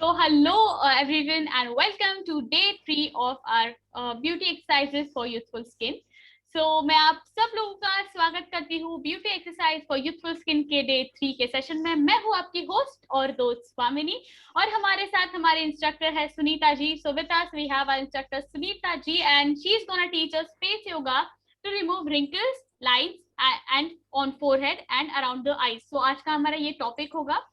So hello everyone and welcome to day 3 of our beauty exercises for youthful skin. So मैं आप सब लोगों का स्वागत करती हूँ beauty exercise for youthful skin के डे 3 के सेशन में। मैं हूँ आपकी होस्ट और दोस्त स्वामिनी और हमारे साथ हमारे इंस्ट्रक्टर है Sunita ji. So with us we have our instructor Sunita ji and she is gonna teach us face yoga to remove wrinkles, lines and on forehead and around the eyes. So आज का हमारा ये टॉपिक होगा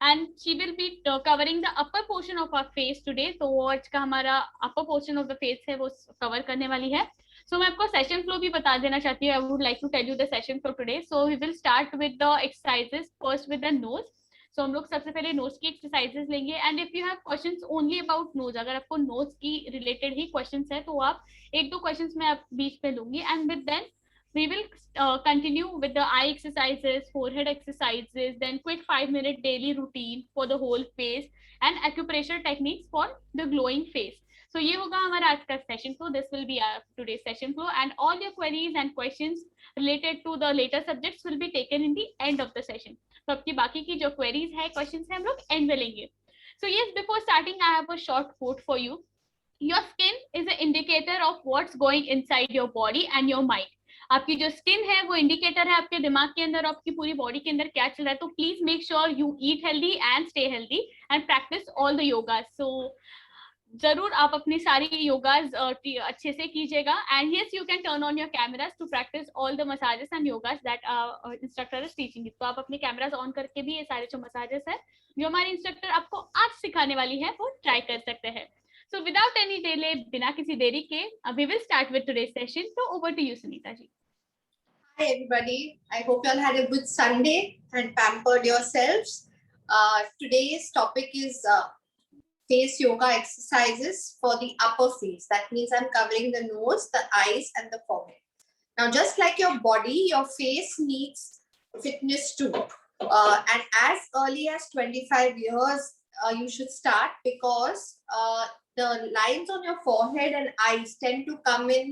and she will be covering the upper portion of our face today. तो आज का हमारा upper portion of the face है वो cover करने वाली है. So मैं आपको session flow भी बता देना चाहती हूँ. I would like to tell you the session flow today. So we will start with the exercises first with the nose. So हम लोग सबसे पहले nose की exercises लेंगे and if you have questions only about nose, अगर आपको nose की related ही questions है तो आप एक दो questions मैं आप बीच में लूंगी and with then we will continue with the eye exercises, forehead exercises, then quick 5-minute daily routine for the whole face and acupressure techniques for the glowing face. So ये होगा हमारा आज का session flow. This will be our today's session flow and all your queries and questions related to the later subjects will be taken in the end of the session. तो आपकी बाकी की जो queries है, questions है हम लोग end में लेंगे. So yes, before starting, I have a short quote for you. Your skin is an indicator of what's going inside your body and your mind. आपकी जो स्किन है वो इंडिकेटर है आपके दिमाग के अंदर, आपकी पूरी बॉडी के अंदर क्या चल रहा है. तो please make sure you eat healthy and stay healthy and practise all the yogas. So जरूर आप अपनी सारी योगास अच्छे से कीजिएगा and yes you can turn on your cameras to practise all the massages and yogas that instructor is teaching. तो आप अपने कैमरास ऑन करके भी ये सारे जो मसाजेस है जो हमारे इंस्ट्रक्टर आपको आज सिखाने वाली है वो ट्राई कर सकते हैं. So without any delay, बिना किसी देरी के, we will start with today's session. So over to you, Sunita ji. Hi everybody, I hope you all had a good Sunday and pampered yourselves. Today's topic is face yoga exercises for the upper face. That means I'm covering the nose, the eyes and the forehead. Now just like your body, your face needs fitness too. And as early as 25 years, you should start because the lines on your forehead and eyes tend to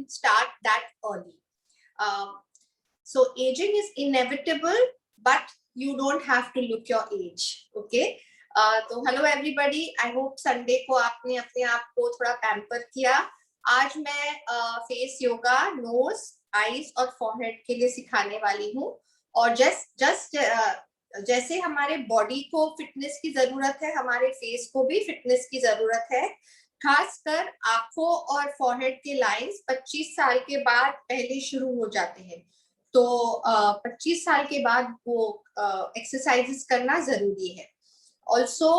start that early. So aging is inevitable, but you don't have to look your age. Okay. So hello everybody. I hope Sunday को आपने अपने आप को थोड़ा pamper किया. आज मैं face yoga knows, eyes और फॉरहेड के लिए सिखाने वाली हूँ. और जैसे हमारे बॉडी को फिटनेस की जरूरत है, हमारे फेस को भी फिटनेस की जरूरत है. खासकर आंखों और फॉरहेड के लाइंस 25 साल के बाद पहले शुरू हो जाते हैं. तो 25 साल के बाद वो एक्सरसाइजेस करना जरूरी है. ऑल्सो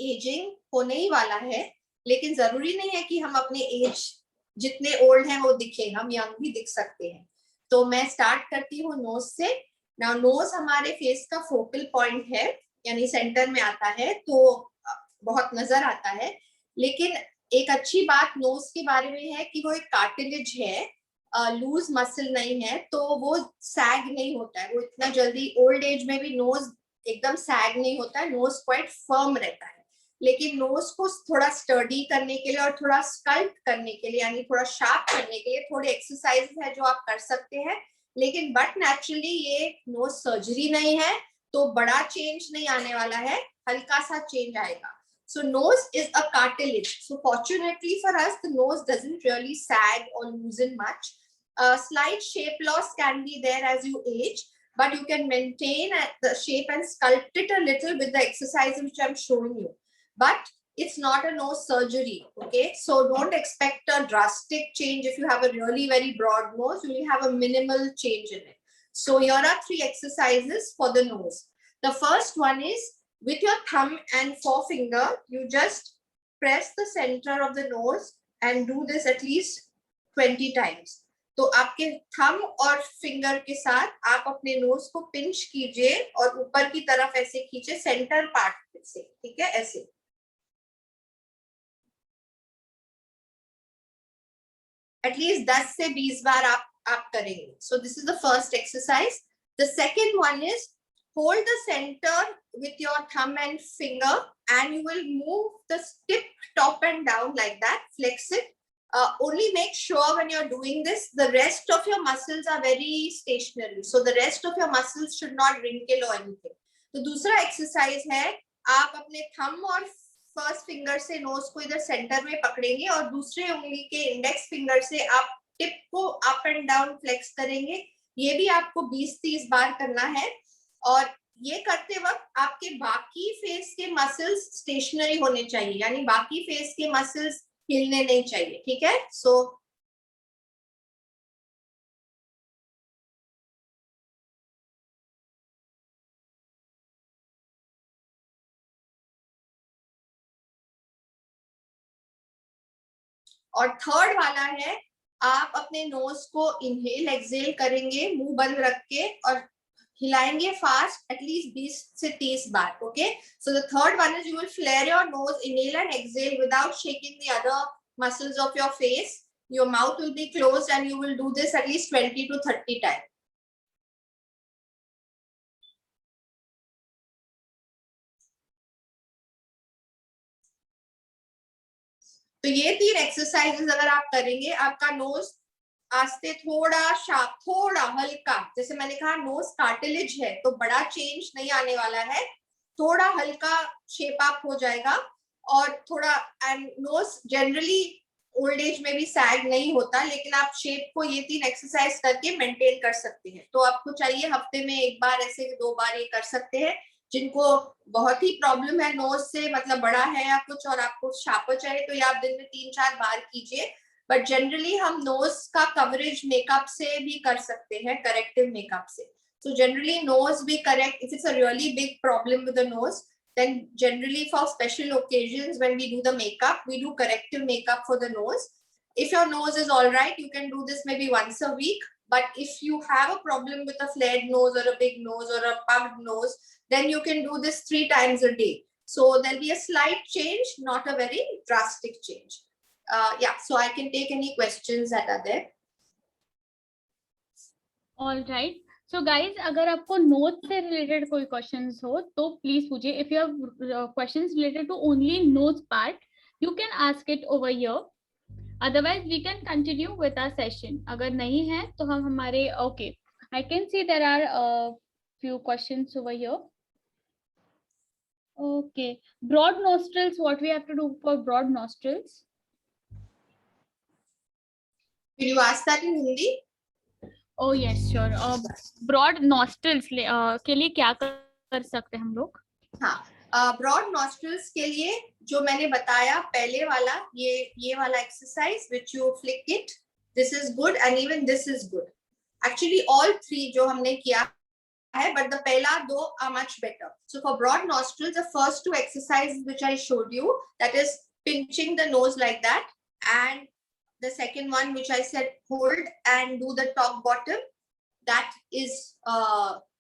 एजिंग होने ही वाला है, लेकिन जरूरी नहीं है कि हम अपने एज जितने ओल्ड हैं वो दिखे, हम यंग भी दिख सकते हैं. तो मैं स्टार्ट करती हूँ नोज से. नाउ नोज हमारे फेस का फोकल पॉइंट है, यानी सेंटर में आता है, तो बहुत नजर आता है. लेकिन एक अच्छी बात नोज के बारे में है कि वो एक कार्टिलेज है, लूज मसल नहीं है, तो वो सैग नहीं होता है. वो इतना जल्दी ओल्ड एज में भी नोज एकदम सैग नहीं होता है. नोज क्वाइट फर्म रहता है. लेकिन नोज को थोड़ा स्टडी करने के लिए और थोड़ा स्कल्प्ट करने के लिए, यानी थोड़ा शार्प करने के लिए थोड़े एक्सरसाइज है जो आप कर सकते हैं. लेकिन बट नेचुरली ये नोज सर्जरी नहीं है, तो बड़ा चेंज नहीं आने वाला है, हल्का सा चेंज आएगा. So nose is a cartilage. So fortunately for us, the nose doesn't really sag or loosen much. Slight shape loss can be there as you age, but you can maintain the shape and sculpt it a little with the exercise which I'm showing you. But it's not a nose surgery, okay? So don't expect a drastic change. If you have a really very broad nose, you will have a minimal change in it. So here are 3 exercises for the nose. The first one is with your thumb and forefinger, you just press the center of the nose and do this at least 20 times. तो आपके thumb और finger के साथ आप अपने knows को pinch कीजिए और ऊपर की तरफ ऐसे खींचे सेंटर पार्ट से, ठीक है, ऐसे. एटलीस्ट 10 से 20 बार आप करेंगे. So this is the first exercise. The second one is hold the center with your thumb and finger and you will move the tip top and down like that. Flex it. Only make sure when you're doing this, the rest of your muscles are very stationary. So the rest of your muscles should not wrinkle or anything. तो दूसरा exercise है, आप अपने thumb और first finger से knows को इधर centre में पकड़ेंगे और दूसरे उंगली के इंडेक्स फिंगर से आप टिप को अप एंड डाउन फ्लेक्स करेंगे। ये भी आपको 20-30 बार करना है। और ये करते वक्त आपके बाकी फेस के मसल्स स्टेशनरी होने चाहिए, यानी बाकी फेस के मसल्स हिलने नहीं चाहिए, ठीक है। सो और थर्ड वाला है, आप अपने नोज को इनहेल एक्सहेल करेंगे मुंह बंद रख के और हिलाएंगे फास्ट एटलीस्ट 20 से 30 बार। Okay, so the third one is you will flare your nose, inhale and exhale without shaking the other muscles of your face. Your mouth will be closed and you will do this at least 20 to 30 times. तो ये 3 exercises अगर आप करेंगे, आपका knows आस्ते थोड़ा sharp, थोड़ा हल्का, जैसे मैंने कहा नोज कार्टिलेज है तो बड़ा चेंज नहीं आने वाला है, थोड़ा हल्का शेप अप हो जाएगा। और थोड़ा and nose generally old age में भी सैग नहीं होता, लेकिन आप शेप को ये 3 एक्सरसाइज करके मेंटेन कर सकते हैं। तो आपको चाहिए हफ्ते में 1 बार, ऐसे 2 बार ये कर सकते हैं। जिनको बहुत ही प्रॉब्लम है नोज से, मतलब बड़ा है या कुछ और आपको शार्पर चाहिए, तो ये आप दिन में 3-4 बार कीजिए। बट जनरली हम नोज का कवरेज मेकअप से भी कर सकते हैं, करेक्टिव मेकअप से। So generally nose we correct if it's a really big problem with the nose, then generally for special occasions when we do the makeup, we do corrective makeup for the nose. If your nose is all right, you can do this maybe once a week. But if you have a problem with a flared nose or a big nose or a puffed nose, then you can do this 3 times a day. So there'll be a slight change, not a very drastic change. Yeah, so I can take any questions that are there. All right. So guys, अगर आपको knows से related कोई questions हो तो please पूछिए. If you have questions related to only nose part, you can ask it over here. Otherwise we can continue with our session. अगर नहीं है तो हम हमारे okay, I can see there are few questions over here. Okay, broad nostrils, what we have to do for broad nostrils? Will you ask that in Hindi? Oh yes, sure. Broad nostrils के लिए क्या कर सकते हैं हम लोग? हाँ, broad nostrils के लिए जो मैंने बताया पहले वाला, ये वाला exercise which you flick it, this is good and even this is good. Actually all 3 जो हमने किया है, but the पहला 2 are much better. So for broad nostrils, the first 2 exercises which I showed you, that is pinching the nose like that, and the second one which I said hold and do the top bottom, that is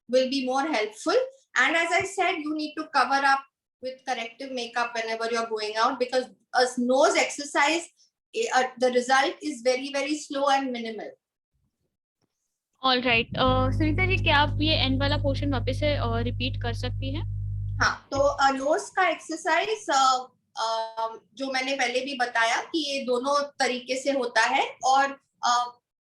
will be more helpful. And as I said, you need to cover up with corrective makeup whenever you're going out, because a nose exercise, the result is very, very slow and minimal. All right. Sunita ji, क्या आप ये and वाला portion वापस से repeat कर सकती हैं? हाँ, तो नोज का एक्सरसाइज जो मैंने पहले भी बताया कि ये दोनों तरीके से होता है, और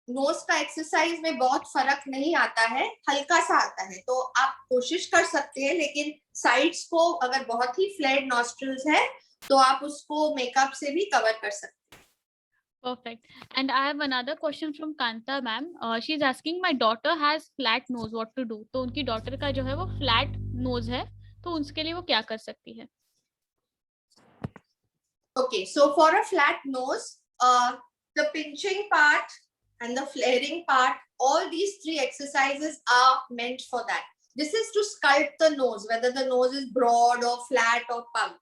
नोज का एक्सरसाइज में बहुत फर्क नहीं आता है, हल्का सा आता है। तो आप कोशिश कर सकते हैं, लेकिन साइड्स को अगर बहुत ही फ्लैट नॉस्ट्रिल्स है तो आप उसको मेकअप से भी कवर कर सकते हैं। Perfect. And I have another question from Kanta ma'am. She is asking, my daughter has flat nose, what to do? तो उनकी डॉटर का जो है वो फ्लैट नोज है, तो उसके लिए वो क्या कर सकती है? Okay, so for a flat nose, the pinching part and the flaring part, all these 3 exercises are meant for that. This is to sculpt the nose, whether the nose is broad or flat or puffed.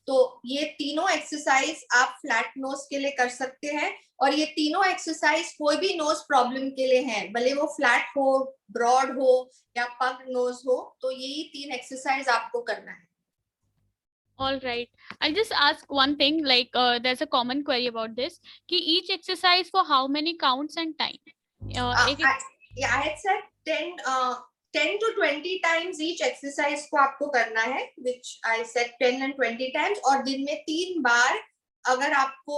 तो ये तीनों exercise आप flat knows के लिए कर सकते हैं, और ये तीनों एक्सरसाइज कोई भी नोज प्रॉब्लम के लिए हैं, भले वो फ्लैट हो, ब्रॉड हो या पग नोज हो, तो यही 3 एक्सरसाइज आपको करना है. All right. I'll just ask one thing, like there's a common query about this, कि each exercise for how many counts and time? I had said 10 to 20 times each exercise को आपको करना है, which I said 10 and 20 times, और दिन में 3 बार. अगर आपको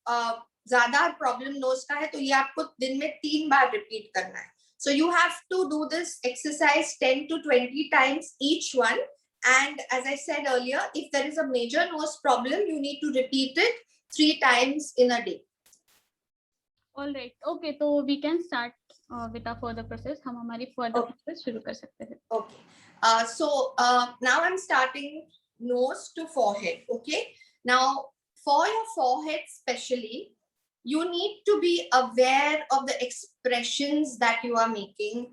ज्यादा प्रॉब्लम नोज का है तो ये आपको दिन में 3 बार रिपीट करना है. So you have to do this exercise 10 to 20 times each one, And as I said earlier, if there is a major nose problem, you need to repeat it 3 times in a day. All right. Okay, so we can start with our further process. हम हमारी further process शुरू कर सकते हैं. Okay. So now I'm starting nose to forehead. Okay. Now for your forehead especially, you need to be aware of the expressions that you are making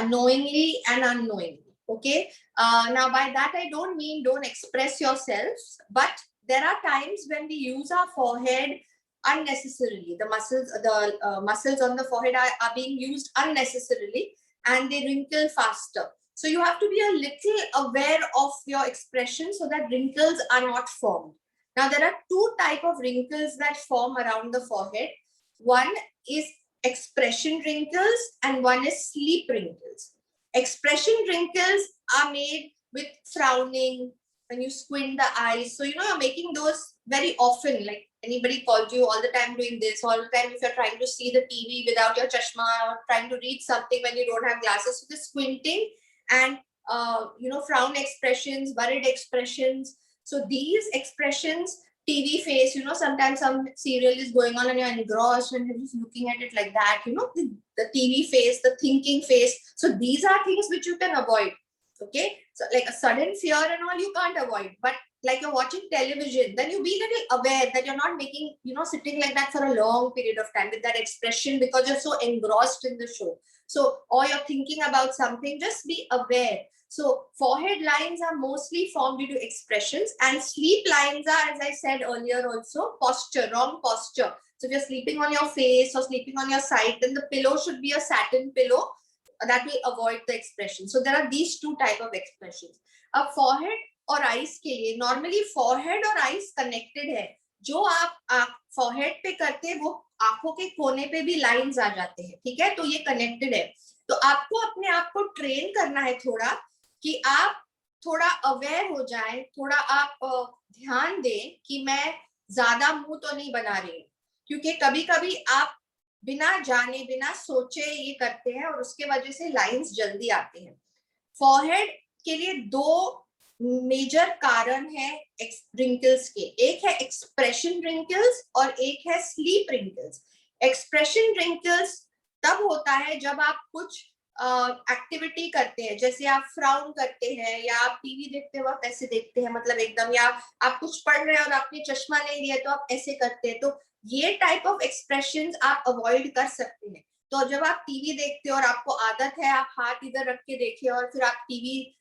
knowingly and unknowingly. Okay. Now by that I don't mean don't express yourselves, but there are times when we use our forehead unnecessarily. The muscles on the forehead are being used unnecessarily and they wrinkle faster. So you have to be a little aware of your expression so that wrinkles are not formed. Now there are two types of wrinkles that form around the forehead. One is expression wrinkles and one is sleep wrinkles. Expression wrinkles are made with frowning, when you squint the eyes. So you're making those very often, like anybody calls you all the time doing this, all the time if you're trying to see the TV without your chashma or trying to read something when you don't have glasses. So the squinting and frown expressions, worried expressions. So these expressions, TV face, sometimes some serial is going on and you're engrossed and you're just looking at it like that, the TV face, the thinking face. So these are things which you can avoid. Okay, so like a sudden fear and all you can't avoid, but like you're watching television, then you be a little aware that you're not making, sitting like that for a long period of time with that expression because you're so engrossed in the show. So, or you're thinking about something, just be aware. So forehead lines are mostly formed due to expressions, and sleep lines are, as I said earlier also, posture, wrong posture. So if you're sleeping on your face or sleeping on your side, then the pillow should be a satin pillow. That will avoid the expression. So there are these two type of expressions. अब forehead और eyes के लिए normally forehead और eyes connected है. जो आप forehead पे करते हैं वो आंखों के कोने पे भी lines आ जाते हैं. ठीक है, तो ये connected है. तो आपको अपने आप को train करना है थोड़ा कि आप थोड़ा aware हो जाए, थोड़ा आप ध्यान दें कि मैं ज्यादा मुंह तो नहीं बना रही हूँ, क्योंकि कभी-कभी आप बिना जाने बिना सोचे ये करते हैं और उसके वजह से लाइंस जल्दी आते हैं. फॉरहेड के लिए दो मेजर कारण है रिंकल्स के. एक है एक्सप्रेशन रिंकल्स और एक है स्लीप रिंकल्स. एक्सप्रेशन रिंकल्स तब होता है जब आप कुछ एक्टिविटी करते हैं, जैसे आप फ्राउन करते हैं या आप टीवी देखते वक्त ऐसे देखते हैं, मतलब एकदम, या आप कुछ पढ़ रहे हैं और आपने चश्मा नहीं लिया तो आप ऐसे करते हैं. तो ये टाइप ऑफ एक्सप्रेशंस आप अवॉइड कर सकते हैं. तो जब आप टीवी देखते हो और आपको आदत है आप हाथ इधर रख के देखिए और फिर आप टीवी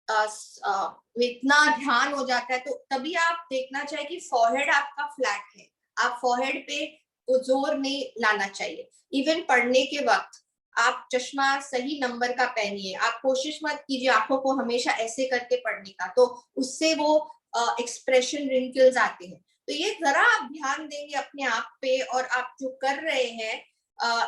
में इतना ध्यान हो जाता है, तो तभी आप देखना चाहिए कि फॉरहेड आपका फ्लैट है. आप फॉरहेड पे जोर नहीं लाना चाहिए. इवन पढ़ने के वक्त आप चश्मा सही नंबर का पहनिए. आप कोशिश मत कीजिए आंखों को हमेशा ऐसे करके पढ़ने का, तो उससे वो एक्सप्रेशन रिंकल्स आते हैं. तो ये जरा आप ध्यान देंगे अपने आप पे और आप जो कर रहे हैं,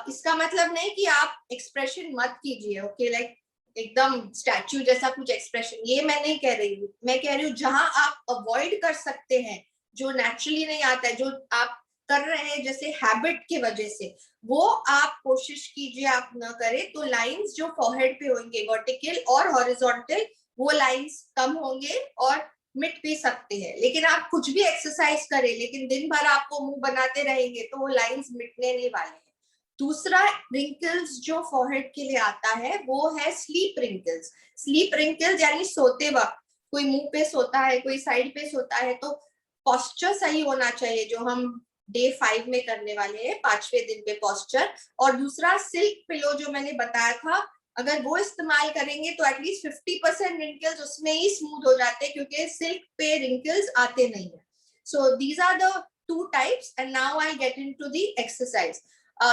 इसका मतलब नहीं कि आप एक्सप्रेशन मत कीजिए. ओके, लाइक एकदम स्टैच्यू जैसा कुछ एक्सप्रेशन, ये मैं नहीं कह रही हूँ. मैं कह रही हूँ जहां आप अवॉइड कर सकते हैं, जो नेचुरली नहीं आता है, जो आप कर रहे हैं जैसे हैबिट की वजह से, वो आप कोशिश कीजिए आप न करें. तो लाइंस जो फॉरहेड पे होंगे वर्टिकल और हॉरिजॉन्टल, वो लाइंस कम होंगे और मिट भी सकते हैं. लेकिन आप कुछ भी एक्सरसाइज करें लेकिन दिन भर आपको मुंह बनाते रहेंगे तो वो लाइंस मिटने नहीं वाले हैं. दूसरा रिंकल्स जो फॉरहेड के लिए आता है वो है स्लीप रिंकल्स. स्लीप रिंकल्स यानी सोते वक्त कोई मुंह पे सोता है, कोई साइड पे सोता है, तो पोस्चर सही होना चाहिए, जो हम डे 5 में करने वाले हैं, 5वें दिन पे पोस्चर. और दूसरा सिल्क पिलो जो मैंने बताया था, अगर वो इस्तेमाल करेंगे तो एटलीस्ट 50% रिंकल्स उसमें ही स्मूथ हो जाते हैं, क्योंकि सिल्क पे रिंकल्स आते नहीं है. So these are the two types, and now I'll get into the exercise.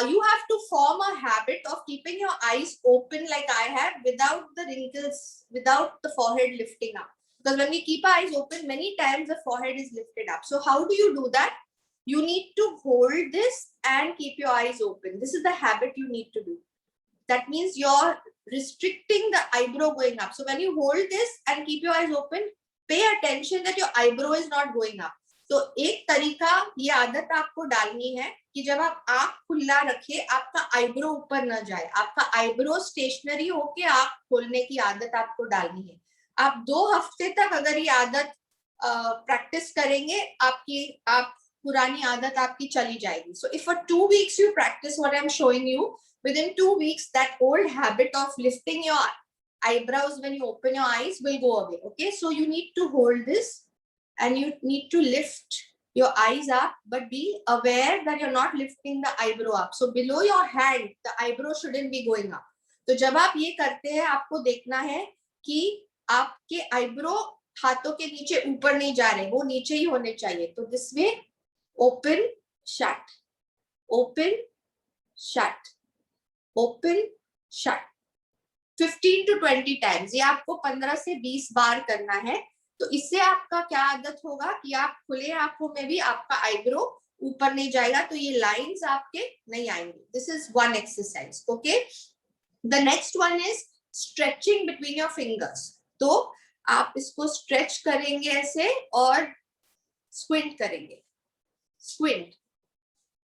You have to form a habit of keeping your eyes open like I have, without the wrinkles, without the forehead lifting up. Because when we keep our eyes open, many times the forehead is lifted up. So how do you do that? You need to hold this and keep your eyes open. This is the habit you need to do. That means you're restricting the eyebrow going up. So when you hold this and keep your eyes open, pay attention that your eyebrow is not going up. तो एक तरीका, ये आदत आपको डालनी है कि जब आप आंख खुला रखे, आपका आईब्रो ऊपर न जाए, आपका आईब्रो स्टेशनरी होके आंख खोलने की आदत आपको डालनी है. आप 2 हफ्ते तक अगर ये आदत प्रैक्टिस करेंगे, आप पुरानी आदत आपकी चली जाएगी. So if for 2 weeks you practice what I'm showing you, within 2 weeks that old habit of lifting your eyebrows when you open your eyes will go away. Okay, so you need to hold this and you need to lift your eyes up, but be aware that you're not lifting the eyebrow up. So below your hand the eyebrow shouldn't be going up. तो जब आप ये करते हैं, आपको देखना है कि आपके आईब्रो हाथों के नीचे ऊपर नहीं जा रहे, वो नीचे ही होने चाहिए. तो this way open shut, open shut, open shut 15 to 20 times. ये आपको 15 से 20 बार करना है. तो इससे आपका क्या आदत होगा कि आप खुले आंखों में भी आपका आईब्रो ऊपर नहीं जाएगा, तो ये लाइंस आपके नहीं आएंगे. This is one exercise. Okay, the next one is stretching between your fingers. तो आप इसको स्ट्रेच करेंगे ऐसे और स्क्विंट करेंगे. Squint,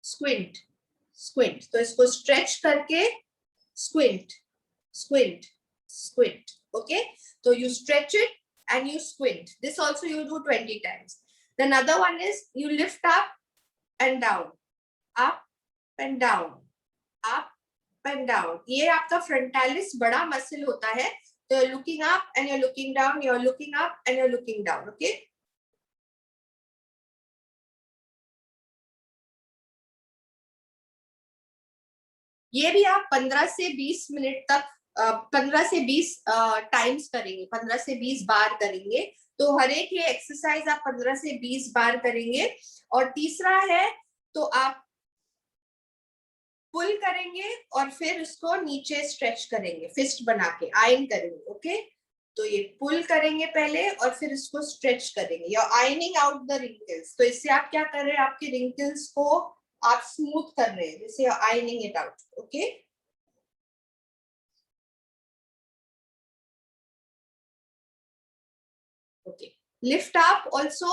squint, squint. तो इसको स्ट्रेच करके squint, squint, squint. Okay, so you stretch it and you squint. This also you do 20 times. The another one is you lift up and down, up and down, up and down. ये आपका frontalis बड़ा muscle होता है. So you're looking up and you're looking down, you're looking up and you're looking down. Okay, ये भी आप 15 से 20 minute तक 15 से 20 टाइम्स करेंगे, 15 से 20 बार करेंगे. तो हर एक ये एक्सरसाइज आप 15 से 20 बार करेंगे. और तीसरा है तो आप पुल करेंगे और फिर उसको नीचे स्ट्रेच करेंगे, फिस्ट बना के आयन करेंगे. ओके, तो ये पुल करेंगे पहले और फिर इसको स्ट्रेच करेंगे. You are ironing out the wrinkles. तो इससे आप क्या कर रहे हैं, आपके रिंकल्स को आप स्मूथ कर रहे हैं, जैसे ironing it out. Okay, okay, lift up also,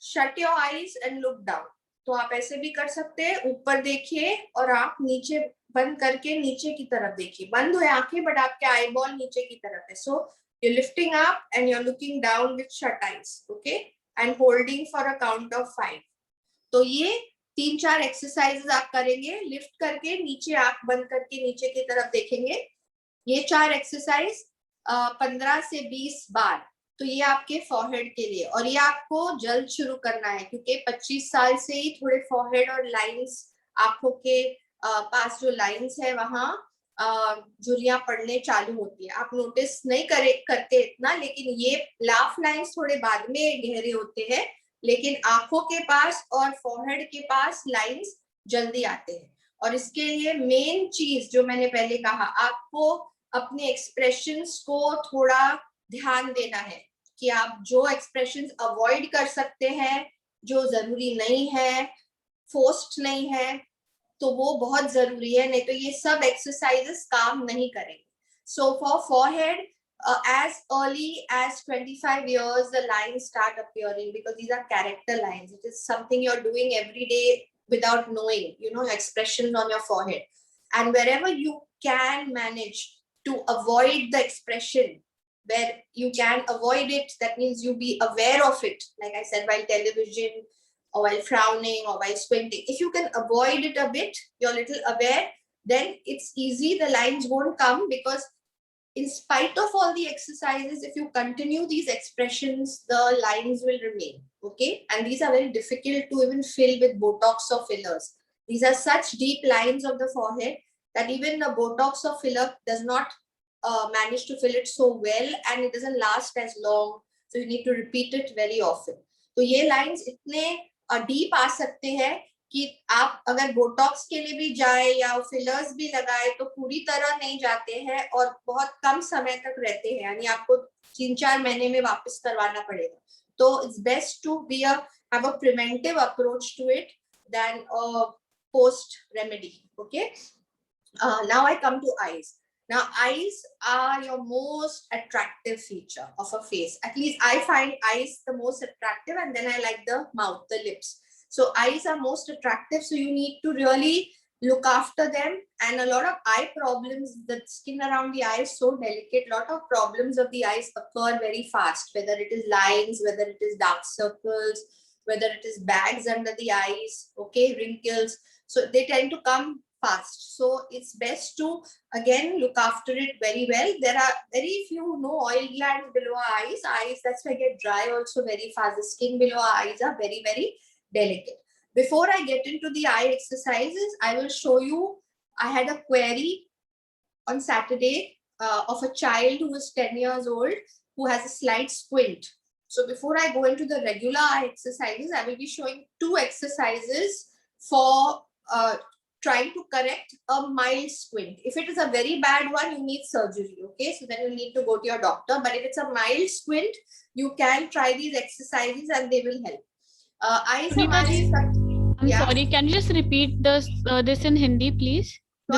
shut your eyes and look down. तो आप ऐसे भी कर सकते हैं, ऊपर देखिए और आप नीचे बंद करके नीचे की तरफ देखिए. बंद हुए आंखें बट आपके आई बॉल नीचे की तरफ है. सो you're lifting up and you're looking down with shut eyes. Okay, and holding for a count of 5. तो ये 3-4 एक्सरसाइजेस आप करेंगे, लिफ्ट करके नीचे आंख बंद करके नीचे की तरफ देखेंगे. ये 4 एक्सरसाइज 15 से 20 बार. तो ये आपके फॉरहेड के लिए, और ये आपको जल्द शुरू करना है क्योंकि 25 साल से ही थोड़े फॉरहेड और लाइंस, आंखों के पास जो लाइंस है वहां झुर्रियां पड़ने चालू होती है. आप नोटिस नहीं करते इतना, लेकिन ये लाफ लाइंस थोड़े बाद में गहरे होते हैं, लेकिन आंखों के पास और फॉरहेड के पास लाइंस जल्दी आते हैं. और इसके लिए मेन चीज जो मैंने पहले कहा, आपको अपने एक्सप्रेशंस को थोड़ा ध्यान देना है कि आप जो एक्सप्रेशंस अवॉइड कर सकते हैं, जो जरूरी नहीं है, फोर्स्ड नहीं है, तो वो बहुत जरूरी है, नहीं तो ये सब एक्सरसाइजेस काम नहीं करेंगे. So for forehead, as early as 25 years the lines start appearing because these are character lines. It is something you're doing every day without knowing, you know, expressions on your forehead. And wherever you can manage to avoid the expression, where you can avoid it, that means you be aware of it, like I said, while television or while frowning or while squinting. If you can avoid it a bit, you're a little aware, then it's easy, the lines won't come, because in spite of all the exercises, if you continue these expressions, the lines will remain. Okay, and these are very difficult to even fill with Botox or fillers. These are such deep lines of the forehead that even the Botox or filler does not manage to fill it so well, and it doesn't last as long, so you need to repeat it very often. तो ये lines इतने deep आ सकते हैं कि आप अगर Botox के लिए भी जाए या फिलर्स भी लगाए तो पूरी तरह नहीं जाते हैं और बहुत कम समय तक रहते हैं, यानी आपको 3-4 महीने में वापस करवाना पड़ेगा. तो it's best to be have a preventive approach to it than a post remedy. Okay, now I come to eyes. Now eyes are your most attractive feature of a face. At least I find eyes the most attractive, and then I like the mouth, the lips. So eyes are most attractive, so you need to really look after them. And a lot of eye problems, the skin around the eye is so delicate, lot of problems of the eyes occur very fast, whether it is lines, whether it is dark circles, whether it is bags under the eyes, okay, wrinkles. So they tend to come fast. So it's best to again look after it very well. There are very few no oil glands below eyes, that's why get dry also very fast. The skin below eyes are very, very delicate. Before I get into the eye exercises, I will show you, I had a query on Saturday of a child who is 10 years old who has a slight squint. So before I go into the regular eye exercises, I will be showing 2 exercises for trying to correct a mild squint. If it is a very bad one, you need surgery, okay? So then you need to go to your doctor. But if it's a mild squint, you can try these exercises and they will help. Eyes I'm sorry, can you just repeat this in Hindi, please? So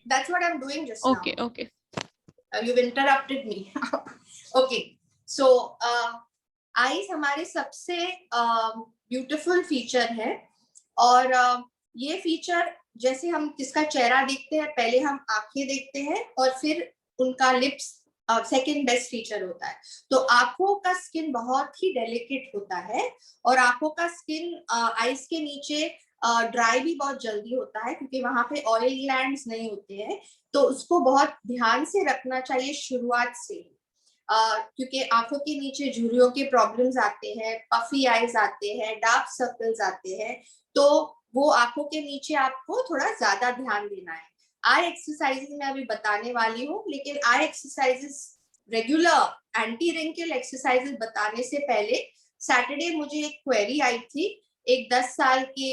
that's what I'm doing just now. Okay. You've interrupted me. Okay. So eyes हमारे सबसे beautiful feature है और ये feature जैसे हम किसका चेहरा देखते हैं, पहले हम आंखें देखते हैं और फिर उनका lips सेकेंड बेस्ट फीचर होता है. तो आंखों का स्किन बहुत ही डेलिकेट होता है और आंखों का स्किन आईज के नीचे ड्राई भी बहुत जल्दी होता है क्योंकि वहां पे ऑयल ग्लैंड्स नहीं होते हैं. तो उसको बहुत ध्यान से रखना चाहिए शुरुआत से क्योंकि आंखों के नीचे झुर्रियों के प्रॉब्लम्स आते हैं, पफी आईज आते हैं, डार्क सर्कल्स आते हैं. तो वो आंखों के नीचे आपको थोड़ा ज्यादा ध्यान देना है. आई एक्सरसाइजेस मैं अभी बताने वाली हूँ, लेकिन eye exercises regular anti wrinkle exercises बताने से पहले सैटरडे मुझे एक क्वेरी आई थी. एक 10 साल के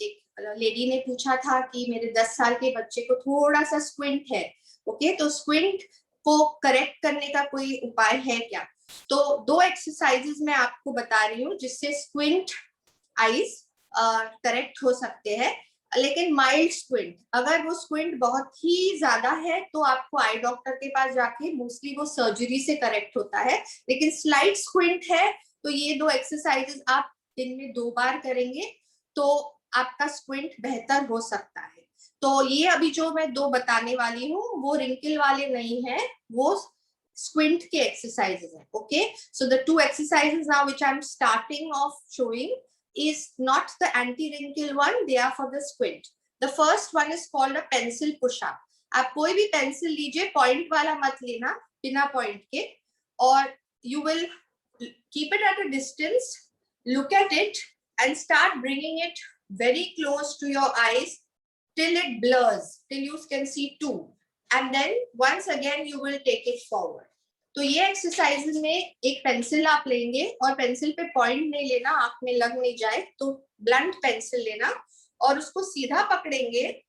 एक लेडी ने पूछा था कि मेरे 10 साल के बच्चे को थोड़ा सा स्क्विंट है. ओके, तो स्क्विंट को करेक्ट करने का कोई उपाय है क्या? तो 2 एक्सरसाइजेस मैं आपको बता रही हूँ जिससे स्क्विंट आईज करेक्ट हो सकते हैं. लेकिन माइल्ड स्क्विंट, अगर वो स्क्विंट बहुत ही ज्यादा है तो आपको आई डॉक्टर के पास जाके मोस्टली वो सर्जरी से करेक्ट होता है. लेकिन स्लाइट स्क्विंट है तो ये 2 एक्सरसाइजेस आप दिन में 2 बार करेंगे तो आपका स्क्विंट बेहतर हो सकता है. तो ये अभी जो मैं 2 बताने वाली हूँ वो रिंकल वाले नहीं है, वो स्क्विंट के एक्सरसाइजेस हैं. Okay, so the 2 exercises now which I am starting of showing is not the anti-wrinkle one, they are for the squint. The first one is called a pencil push-up. आप कोई भी pencil लीजिए, point वाला मत लेना, बिना point के, और you will keep it at a distance, look at it and start bringing it very close to your eyes till it blurs, till you can see 2, and then once again you will take it forward. तो ये exercise में एक pencil आप लेंगे और pencil पे point नहीं लेना, आंख में लग नहीं जाए, तो ब्लंट पेंसिल लेना और उसको सीधा पकड़ेंगे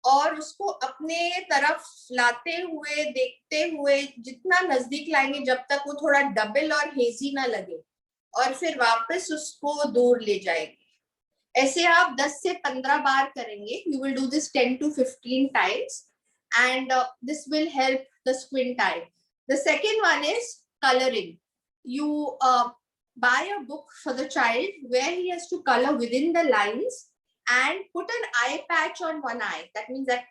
और उसको अपने तरफ लाते हुए, देखते हुए जितना नजदीक लाएंगे जब तक वो थोड़ा डबल और हेजी ना लगे, और फिर वापस उसको दूर ले जाएंगे. ऐसे आप 10 से 15 बार करेंगे. You will do this 10 to 15 times and this will help the squint I. The second one is coloring. You buy a book for the child where he has to color within the lines and put an eye patch on one eye. That means that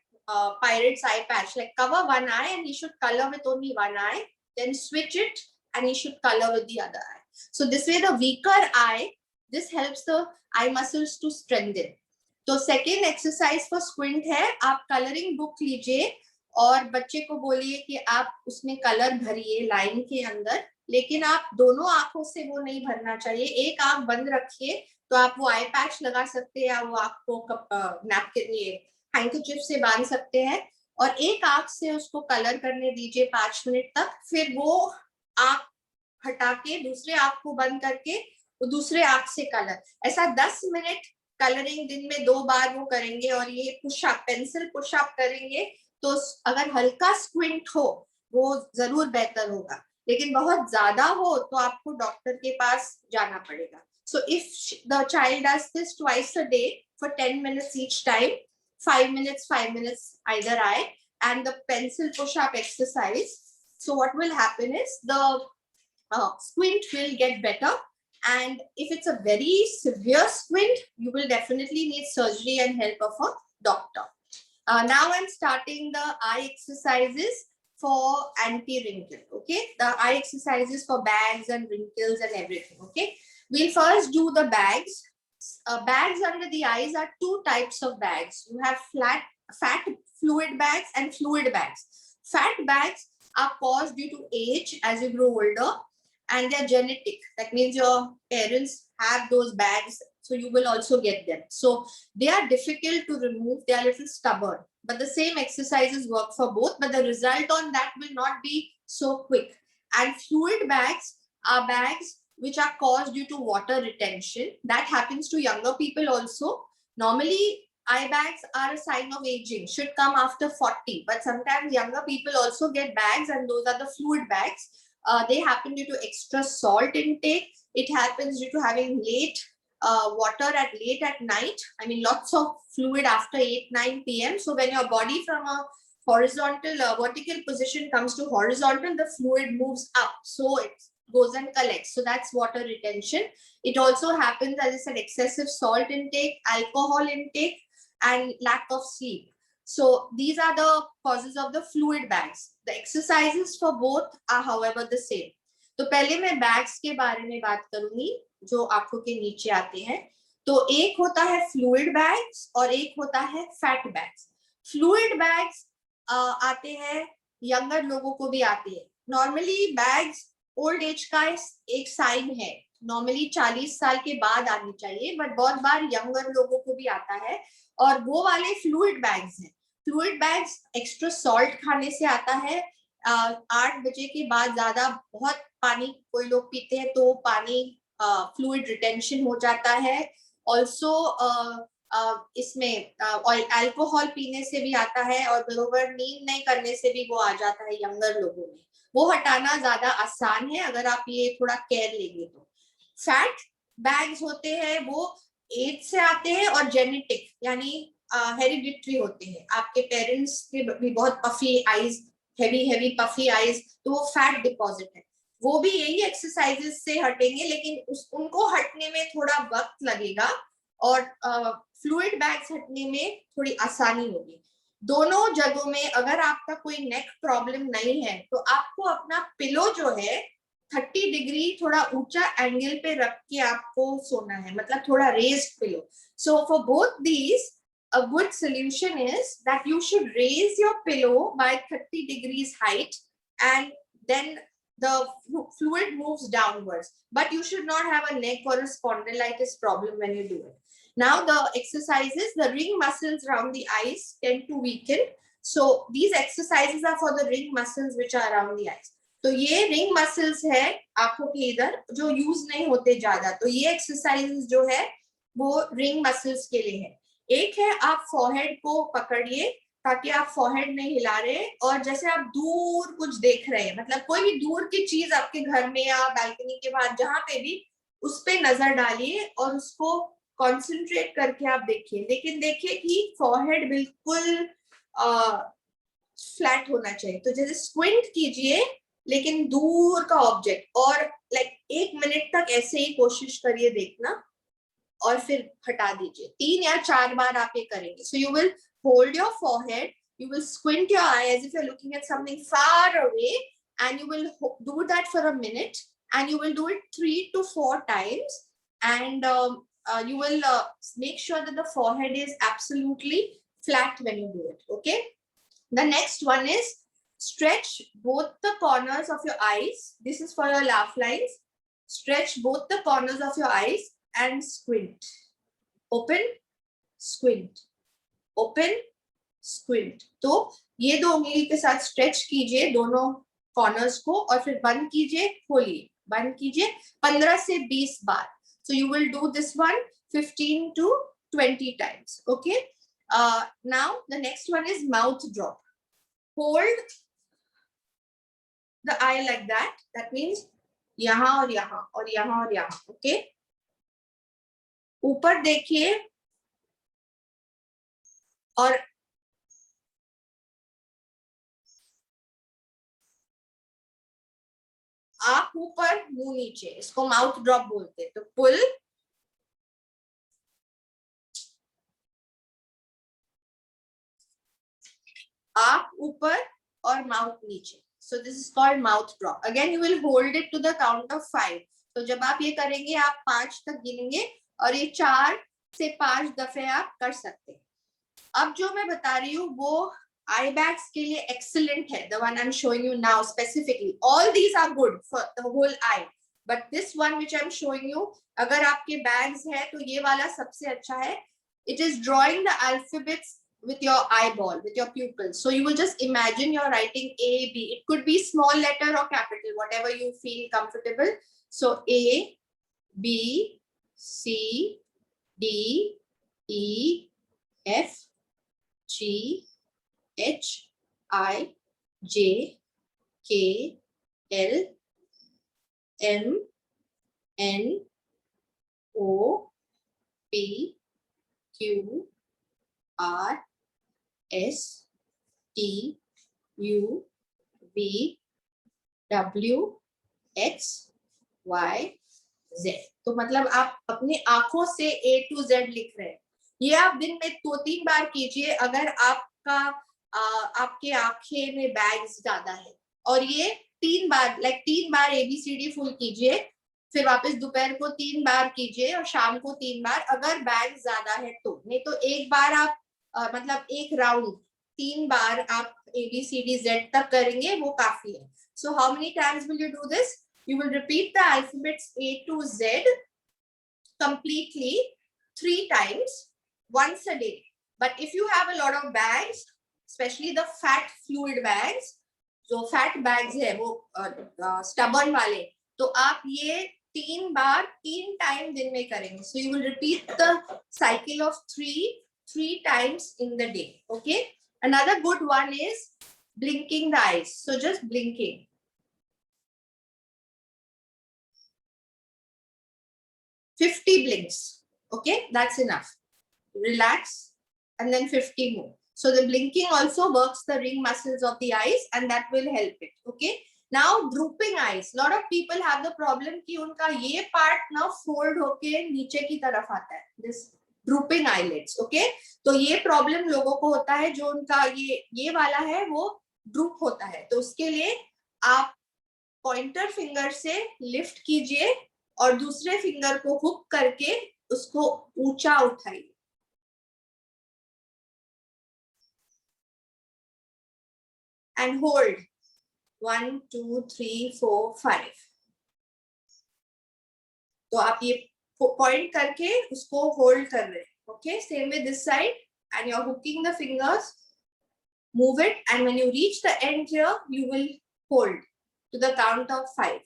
pirate's eye patch, like cover one eye and he should color with only one eye, then switch it and he should color with the other eye. So this way the weaker eye, this helps the eye muscles to strengthen. तो second exercise for squint है, आप coloring book लीजिए और बच्चे को बोलिए कि आप उसमें कलर भरिए लाइन के अंदर, लेकिन आप दोनों आंखों से वो नहीं भरना चाहिए. एक आंख बंद रखिए, तो आप वो आई पैच लगा सकते हैं या वो आंख को नैपकिन ये हैंडकरचिप से बांध सकते हैं और एक आंख से उसको कलर करने दीजिए 5 मिनट तक. फिर वो आंख हटा के दूसरे आंख को बंद करके वो दूसरे आंख से कलर. ऐसा 10 मिनट कलरिंग दिन में 2 बार वो करेंगे और ये पुशअप, पेंसिल पुशअप करेंगे. तो अगर हल्का स्क्विंट हो वो जरूर बेहतर होगा, लेकिन बहुत ज्यादा हो तो आपको डॉक्टर के पास जाना पड़ेगा. So if the child does this twice a day for 10 minutes each time, 5 minutes either eye, and the pencil push-up exercise, so what will happen is the squint will get better. And if it's a very severe squint, you will definitely need surgery and help of a doctor. Now I'm starting the eye exercises for anti-wrinkle. Okay, the eye exercises for bags and wrinkles and everything. Okay, we'll first do the bags. Bags under the eyes are two types of bags. You have fat fluid bags and fluid bags. Fat bags are caused due to age as you grow older, and they're genetic. That means your parents have those bags, so you will also get them. So they are difficult to remove. They are a little stubborn, but the same exercises work for both, but the result on that will not be so quick. And fluid bags are bags which are caused due to water retention. That happens to younger people also. Normally, eye bags are a sign of aging, should come after 40, but sometimes younger people also get bags, and those are the fluid bags. They happen due to extra salt intake. It happens due to having late water late at night. I mean, lots of fluid after 8-9 p.m. So when your body from a horizontal vertical position comes to horizontal, the fluid moves up, so it goes and collects. So that's water retention. It also happens, as I said, excessive salt intake, alcohol intake, and lack of sleep. So these are the causes of the fluid bags. The exercises for both are, however, the same. तो पहले मैं bags के बारे में बात करूंगी जो आंखों के नीचे आते हैं. तो एक होता है फ्लूइड बैग्स और एक होता है फैट बैग्स. फ्लूइड बैग्स आते हैं, यंगर लोगों को भी आते हैं. नॉर्मली बैग्स ओल्ड एज का एक साइन है. नॉर्मली 40 साल के बाद आनी चाहिए, बट बहुत बार यंगर लोगों को भी आता है, और वो वाले फ्लूइड बैग्स हैं. फ्लूइड बैग्स एक्स्ट्रा सॉल्ट खाने से आता है. 8 बजे के बाद ज्यादा बहुत पानी कोई लोग पीते हैं तो पानी फ्लूइड रिटेंशन हो जाता है. ऑल्सो इसमें अल्कोहल पीने से भी आता है, और बरोबर नींद नहीं करने से भी वो आ जाता है यंगर लोगों में. वो हटाना ज्यादा आसान है अगर आप ये थोड़ा केयर लेंगे तो. फैट बैग्स होते हैं वो एज से आते हैं और जेनेटिक यानी हेरिडिटरी होते हैं. आपके पेरेंट्स के भी बहुत puffy eyes, heavy puffy eyes, तो वो फैट डिपॉजिट है. वो भी यही एक्सरसाइजेस से हटेंगे, लेकिन उनको हटने में थोड़ा वक्त लगेगा, और फ्लूइड बैग्स हटने में थोड़ी आसानी होगी. दोनों जगहों में अगर आपका कोई नेक प्रॉब्लम नहीं है तो आपको अपना पिलो जो है 30 डिग्री थोड़ा ऊंचा एंगल पे रख के आपको सोना है, मतलब थोड़ा raised pillow. So for both these a good solution is that you should raise your pillow by 30 degrees height, and then the fluid moves downwards. But you should not have a neck or a spondylitis problem when you do it. Now the exercises, the ring muscles around the eyes tend to weaken. So these exercises are for the ring muscles which are around the eyes. तो ये ring muscles है आंखों के इधर जो use नहीं होते ज्यादा. तो ये exercises जो है वो ring muscles के लिए है. एक है आप फॉरहेड को पकड़िए ताकि आप फॉरहेड नहीं हिला रहे, और जैसे आप दूर कुछ देख रहे हैं, मतलब कोई भी दूर की चीज आपके घर में या बालकनी के बाहर जहां पे भी, उस पे नजर डालिए और उसको कंसंट्रेट करके आप देखिए. लेकिन देखिए कि फॉरहेड बिल्कुल फ्लैट होना चाहिए. तो जैसे स्क्विंट कीजिए लेकिन दूर का ऑब्जेक्ट, और लाइक 1 मिनट तक ऐसे ही कोशिश करिए देखना, और फिर हटा दीजिए. 3 या 4 बार आप ये करेंगे. So you will hold your forehead, you will squint your eye as if you're looking at something far away, and you will do that for a minute, and you will do it 3 to 4 times, and you will make sure that the forehead is absolutely flat when you do it. Okay. The next one is stretch both the corners of your eyes. This is for your laugh lines. Stretch both the corners of your eyes and squint. Open, squint, open, squint. तो ये दो उंगली के साथ stretch कीजिए दोनों corners को, और फिर बंद कीजिए, खोलिए, बंद कीजिए 15 से 20 बार. So you will do this one 15 to 20 times. Okay. Now the next one is mouth drop. Hold the eye like that. That means यहाँ और यहाँ और यहाँ और यहाँ. Okay. ऊपर देखिए और आप ऊपर मुंह नीचे, इसको माउथ ड्रॉप बोलते हैं. तो पुल, आंख ऊपर और माउथ नीचे. So this is called mouth drop. Again, you will hold it to the count of 5. तो जब आप ये करेंगे आप 5 तक गिनेंगे और ये 4 से 5 दफे आप कर सकते हैं. अब जो मैं बता रही हूँ वो आई बैग्स के लिए एक्सीलेंट है. The one I'm showing you now specifically. All these are good for the whole eye. But this one which I'm showing you, अगर आपके bags है तो ये वाला सबसे अच्छा है. It is drawing the alphabets with your eyeball, with your pupil. So you will just imagine you're writing A, B. It could be small letter or capital, whatever you feel comfortable. So A, B, C, D, E, F, G, H, I, J, K, L, M, N, O, P, Q, R, S, T, U, V, W, X, Y, Z. तो मतलब आप अपनी आंखों से A to Z लिख रहे हैं. ये आप दिन में 2-3 बार कीजिए अगर आपका आपके आंखें में बैग्स ज्यादा है. और ये 3 बार लाइक 3 बार ABCD फुल कीजिए, फिर वापस दोपहर को 3 बार कीजिए और शाम को 3 बार अगर बैग ज्यादा है तो. नहीं तो एक बार आप मतलब एक राउंड 3 बार आप ABCD Z तक करेंगे वो काफी है. So how many times will you do this? You will repeat the alphabets A to Z completely 3 times once a day. But if you have a lot of bags, especially the fat fluid bags, जो fat bags है वो stubborn वाले, तो आप ये 3 बार 3 time दिन में करेंगे. So you will repeat the cycle of 3 times in the day. Okay. Another good one is blinking the eyes. So just blinking. $50 blinks. Okay, that's enough. Relax and then 50 more. So the blinking also works the ring muscles of the eyes and that will help it. Okay. Now drooping eyes. Lot of people have the problem कि उनका ये part ना fold होके नीचे की तरफ आता है. This drooping eyelids. Okay. तो ये problem लोगों को होता है जो उनका ये वाला है वो droop होता है. तो उसके लिए आप pointer finger से lift कीजिए और दूसरे फिंगर को हुक करके उसको ऊंचा उठाइए. And hold 1, 2, 3, 4, 5. तो आप ये पॉइंट करके उसको होल्ड कर रहे हैं. Okay, same with this side and you're hooking the fingers. Move it and when you reach the end here, you will hold to the count of 5.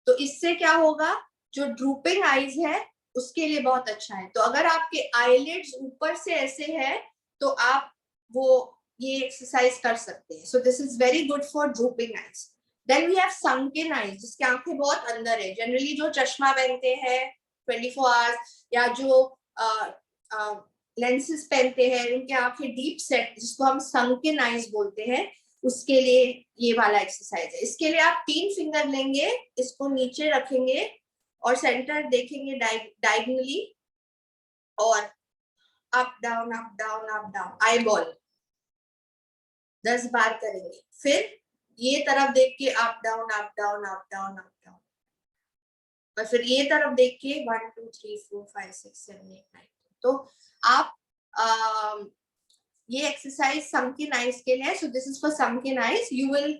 तो इससे क्या होगा, जो ड्रूपिंग आईज है उसके लिए बहुत अच्छा है. तो अगर आपके आईलिड्स ऊपर से ऐसे है तो आप वो ये एक्सरसाइज कर सकते हैं. So this is very good for drooping eyes. Then we have sunken eyes, जिसके आंखें बहुत अंदर है. जनरली जो चश्मा पहनते हैं 24 आवर्स या जो लेंसेज पहनते हैं उनके आंखें डीप सेट जिसको हम sunken eyes बोलते हैं, उसके लिए ये वाला एक्सरसाइज है. इसके लिए आप 3 फिंगर लेंगे, इसको नीचे रखेंगे और सेंटर देखेंगे डायगोनली और up down up down up down eye ball 10 बार करेंगे. फिर ये तरफ देख के up down up down up down up down और फिर ये तरफ देख के 1 2 3 4 5 6 7 8 9. तो आप ये एक्सरसाइज sunken eyes के लिए. So this is for sunken eyes. You will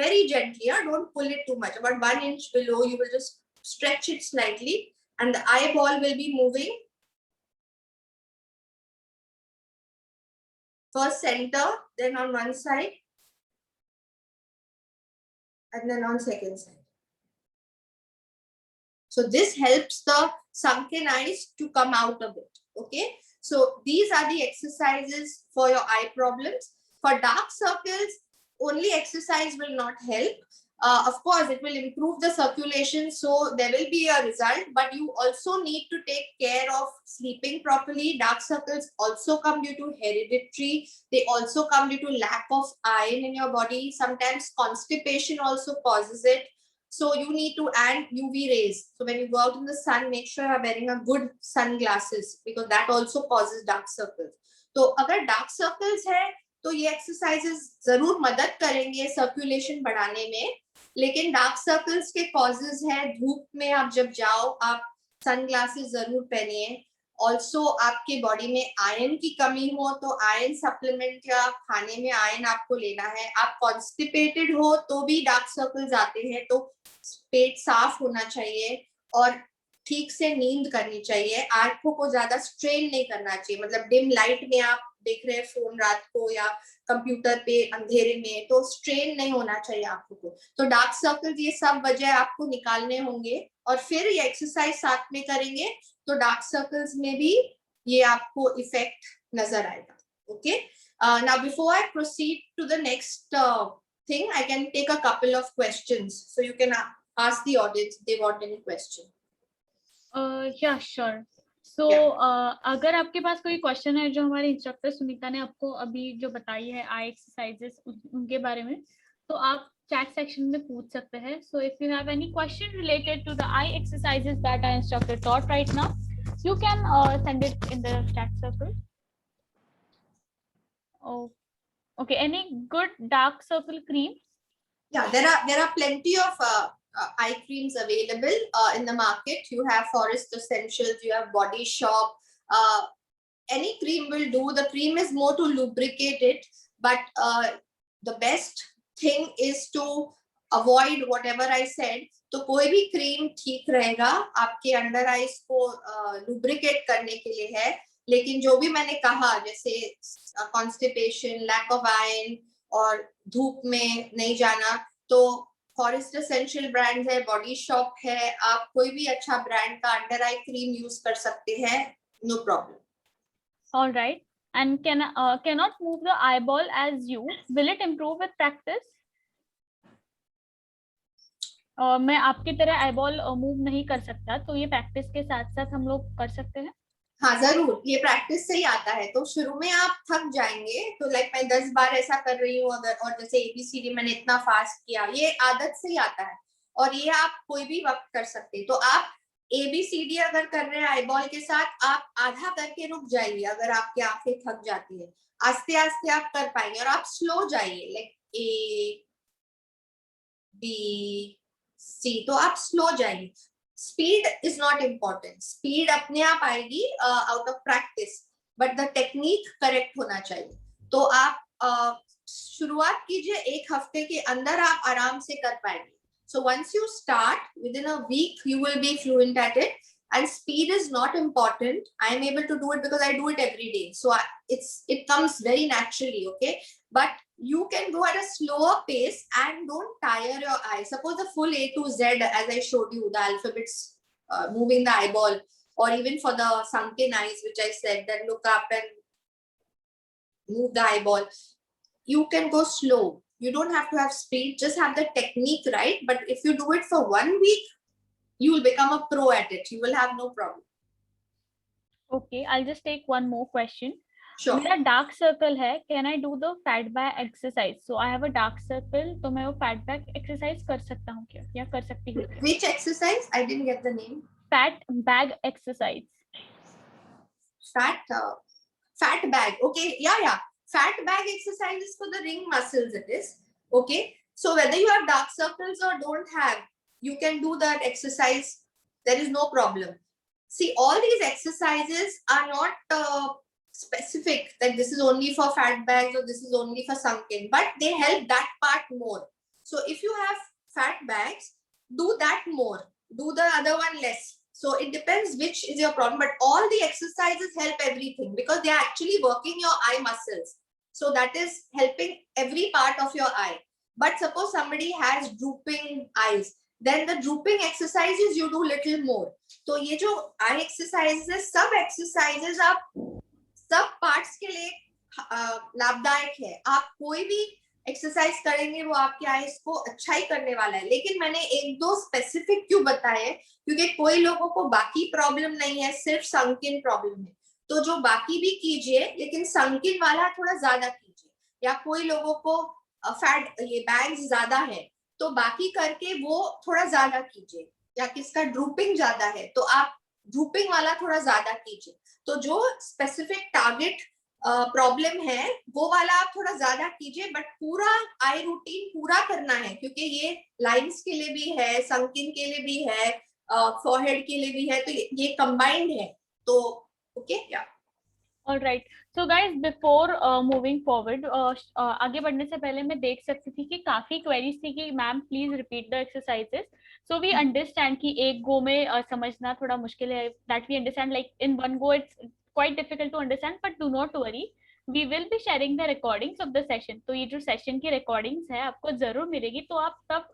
very gently, don't pull it too much, about 1 inch below. You will just stretch it slightly and the eyeball will be moving first center, then on one side and then on second side. So this helps the sunken eyes to come out a bit. Okay. So these are the exercises for your eye problems. For dark circles, only exercise will not help. Of course, it will improve the circulation, so there will be a result, but you also need to take care of sleeping properly. Dark circles also come due to hereditary. They also come due to lack of iron in your body. Sometimes constipation also causes it. So you need to add UV rays. So when you go out in the sun, make sure you're wearing a good sunglasses because that also causes dark circles. तो अगर dark circles है तो ये exercises जरूर मदद करेंगे circulation बढ़ाने में, लेकिन डार्क सर्कल्स के कॉजेज है धूप में आप जब जाओ आप सनग्लासेस जरूर पहनिए। ऑल्सो आपके बॉडी में आयरन की कमी हो तो आयरन सप्लीमेंट या खाने में आयरन आपको लेना है। आप कॉन्स्टिपेटेड हो तो भी डार्क सर्कल्स आते हैं, तो पेट साफ होना चाहिए और ठीक से नींद करनी चाहिए। आंखों को ज्यादा स्ट्रेन नहीं करना चाहिए, मतलब डिम लाइट में आप देख रहे हैं फोन रात को या कंप्यूटर पे अंधेरे में, तो स्ट्रेन नहीं होना चाहिए आंखों को। तो डार्क सर्कल ये सब वजह आपको निकालने होंगे और फिर ये एक्सरसाइज साथ में करेंगे तो डार्क सर्कल्स में भी ये आपको इफेक्ट नजर आएगा। Okay, now before I proceed to the next thing, I can take a couple of questions, so you can ask the audience if they want any question. Yeah, sure. So, अगर आपके पास कोई question है जो हमारे instructor Sunita ने आपको अभी जो बताई है आई एक्सरसाइजेस उनके बारे में, तो आप चैट सेक्शन में पूछ सकते हैं. So, if you have any question related to the eye exercises that our instructor taught right now, you can send it in the chat circle. Oh, okay. Any good dark circle cream? Yeah, there are plenty of eye creams available in the market. You have Forest Essentials, you have Body Shop. Any cream will do. The cream is more to lubricate it, but the best thing is to avoid whatever I said. तो कोई भी cream ठीक रहेगा आपके under eyes को lubricate करने के लिए है, लेकिन जो भी मैंने कहा जैसे कॉन्स्टिपेशन, लैक ऑफ आयरन और धूप में नहीं जाना, तो फॉरेस्ट एसेंशियल ब्रांड है, बॉडी शॉप है, आप कोई भी अच्छा ब्रांड का अंडर आई क्रीम यूज कर सकते हैं, no problem. All right. And cannot move the eyeball as you. Will it improve with practice? मैं आपकी तरह आईबॉल मूव नहीं कर सकता, तो ये प्रैक्टिस के साथ साथ हम लोग कर सकते हैं. हाँ जरूर, ये प्रैक्टिस से ही आता है. तो शुरू में आप थक जाएंगे, तो लाइक मैं 10 बार ऐसा कर रही हूँ अगर, और जैसे ABCD मैंने इतना फास्ट किया, ये आदत से ही आता है और ये आप कोई भी वक्त कर सकते हैं. तो आप ABCD अगर कर रहे हैं आईबॉल के साथ, आप आधा करके रुक जाइए. अगर आपकी आंखें थक जाती है, आस्ते आस्ते आप कर पाएंगे और आप स्लो जाइए, लाइक ABCD, तो आप स्लो जाइए. Speed is not important, speed अपने आप आएगी out of practice, but the technique correct होना चाहिए. तो आप शुरुआत कीजिए, 1 हफ्ते के अंदर आप आराम से कर पाएंगे. So once you start, within a week you will be fluent at it, and speed is not important. I am able to do it because I do it every day, so it comes very naturally. Okay, but you can go at a slower pace and don't tire your eye. Suppose the full A to Z, as I showed you, the alphabets moving the eyeball, or even for the sunken eyes, which I said that look up and move the eyeball, you can go slow. You don't have to have speed, just have the technique right. But if you do it for 1 week, you will become a pro at it. You will have no problem. Okay, I'll just take one more question. Sure. मेरा dark circle है, can I do the fat bag exercise? So I have a dark circle, तो मैं वो fat bag exercise कर सकता हूँ क्या, या कर सकती हूँ? Which exercise? I didn't get the name. Fat bag exercise. Fat bag. Okay, yeah. Fat bag exercise is for the ring muscles. It is okay. So whether you have dark circles or don't have, you can do that exercise. There is no problem. See, all these exercises are not specific that this is only for fat bags or this is only for sunken, but they help that part more. So if you have fat bags, do that more, do the other one less. So it depends which is your problem, but all the exercises help everything because they are actually working your eye muscles. So that is helping every part of your eye. But suppose somebody has drooping eyes, then the drooping exercises you do little more. So ये जो eye exercises, सब exercises आप सब parts के लिए लाभदायक है. आप कोई भी एक्सरसाइज करेंगे वो आपके आईज को अच्छा ही करने वाला है. लेकिन मैंने 1-2 स्पेसिफिक क्यों बताए, क्योंकि कोई लोगों को बाकी प्रॉब्लम नहीं है, सिर्फ संकिन प्रॉब्लम है. तो जो बाकी भी कीजिए, लेकिन संकिन वाला थोड़ा ज्यादा कीजिए. या कोई लोगों को फैट ये बैग्स ज्यादा है, तो बाकी करके वो थोड़ा ज्यादा कीजिए. या किसका ड्रूपिंग ज्यादा है, तो आप ड्रूपिंग वाला थोड़ा ज्यादा कीजिए. तो जो स्पेसिफिक टारगेट प्रॉब्लम है वो वाला आप थोड़ा ज्यादा कीजिए, बट पूरा आई रूटीन पूरा करना है, क्योंकि ये लाइंस के लिए भी है, संकिन के लिए भी है, फॉरहेड के लिए भी है, तो ये कंबाइंड है। तो ओके या alright, so guys before moving forward, आगे बढ़ने से पहले मैं देख सकती थी कि काफी क्वेरीज थी कि ma'am please repeat the exercises, so we understand कि एक गो में समझना थोड़ा मुश्किल है, that we understand, like in one go it's quite difficult to understand, but do not worry, we will be sharing the recordings of the session. तो ये जो सेशन की रिकॉर्डिंग्स है आपको जरूर मिलेगी, तो आप तब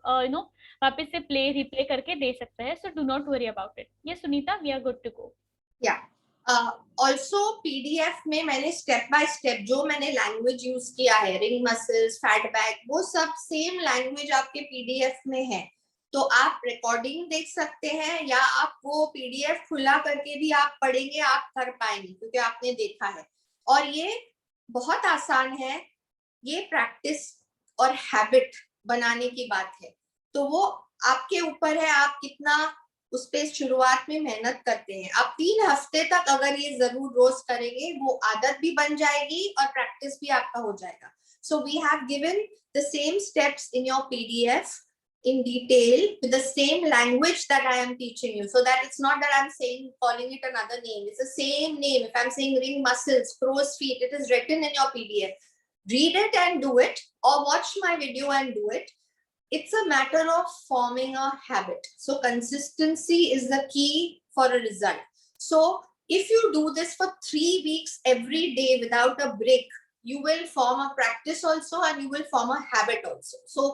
वापस से प्ले रिप्ले करके दे सकते हैं, so do not worry about it. ये Sunita, we are good to go. या ऑल्सो पीडीएफ में मैंने स्टेप बाय स्टेप जो मैंने लैंग्वेज यूज किया है, रिंग मसल्स, फैट बैक, वो सब सेम लैंग्वेज आपके पीडीएफ में है। तो आप रिकॉर्डिंग देख सकते हैं, या आप वो पीडीएफ खुला करके भी आप पढ़ेंगे, आप कर पाएंगे, क्योंकि आपने देखा है। और ये बहुत आसान है, ये प्रैक्टिस और हैबिट बनाने की बात है, तो वो आपके ऊपर है, आप कितना उस पे शुरुआत में मेहनत करते हैं। आप 3 हफ्ते तक अगर ये जरूर रोज करेंगे, वो आदत भी बन जाएगी और प्रैक्टिस भी आपका हो जाएगा। So we have given the same steps in your PDF in detail with the same language that I am teaching you, so that it's not that I'm saying, calling it another name. It's the same name. If I'm saying ring muscles, crow's feet, it is written in your PDF. Read it and do it, or watch my video and do it. It's a matter of forming a habit. So consistency is the key for a result. So if you do this for 3 weeks every day without a break, you will form a practice also, and you will form a habit also. So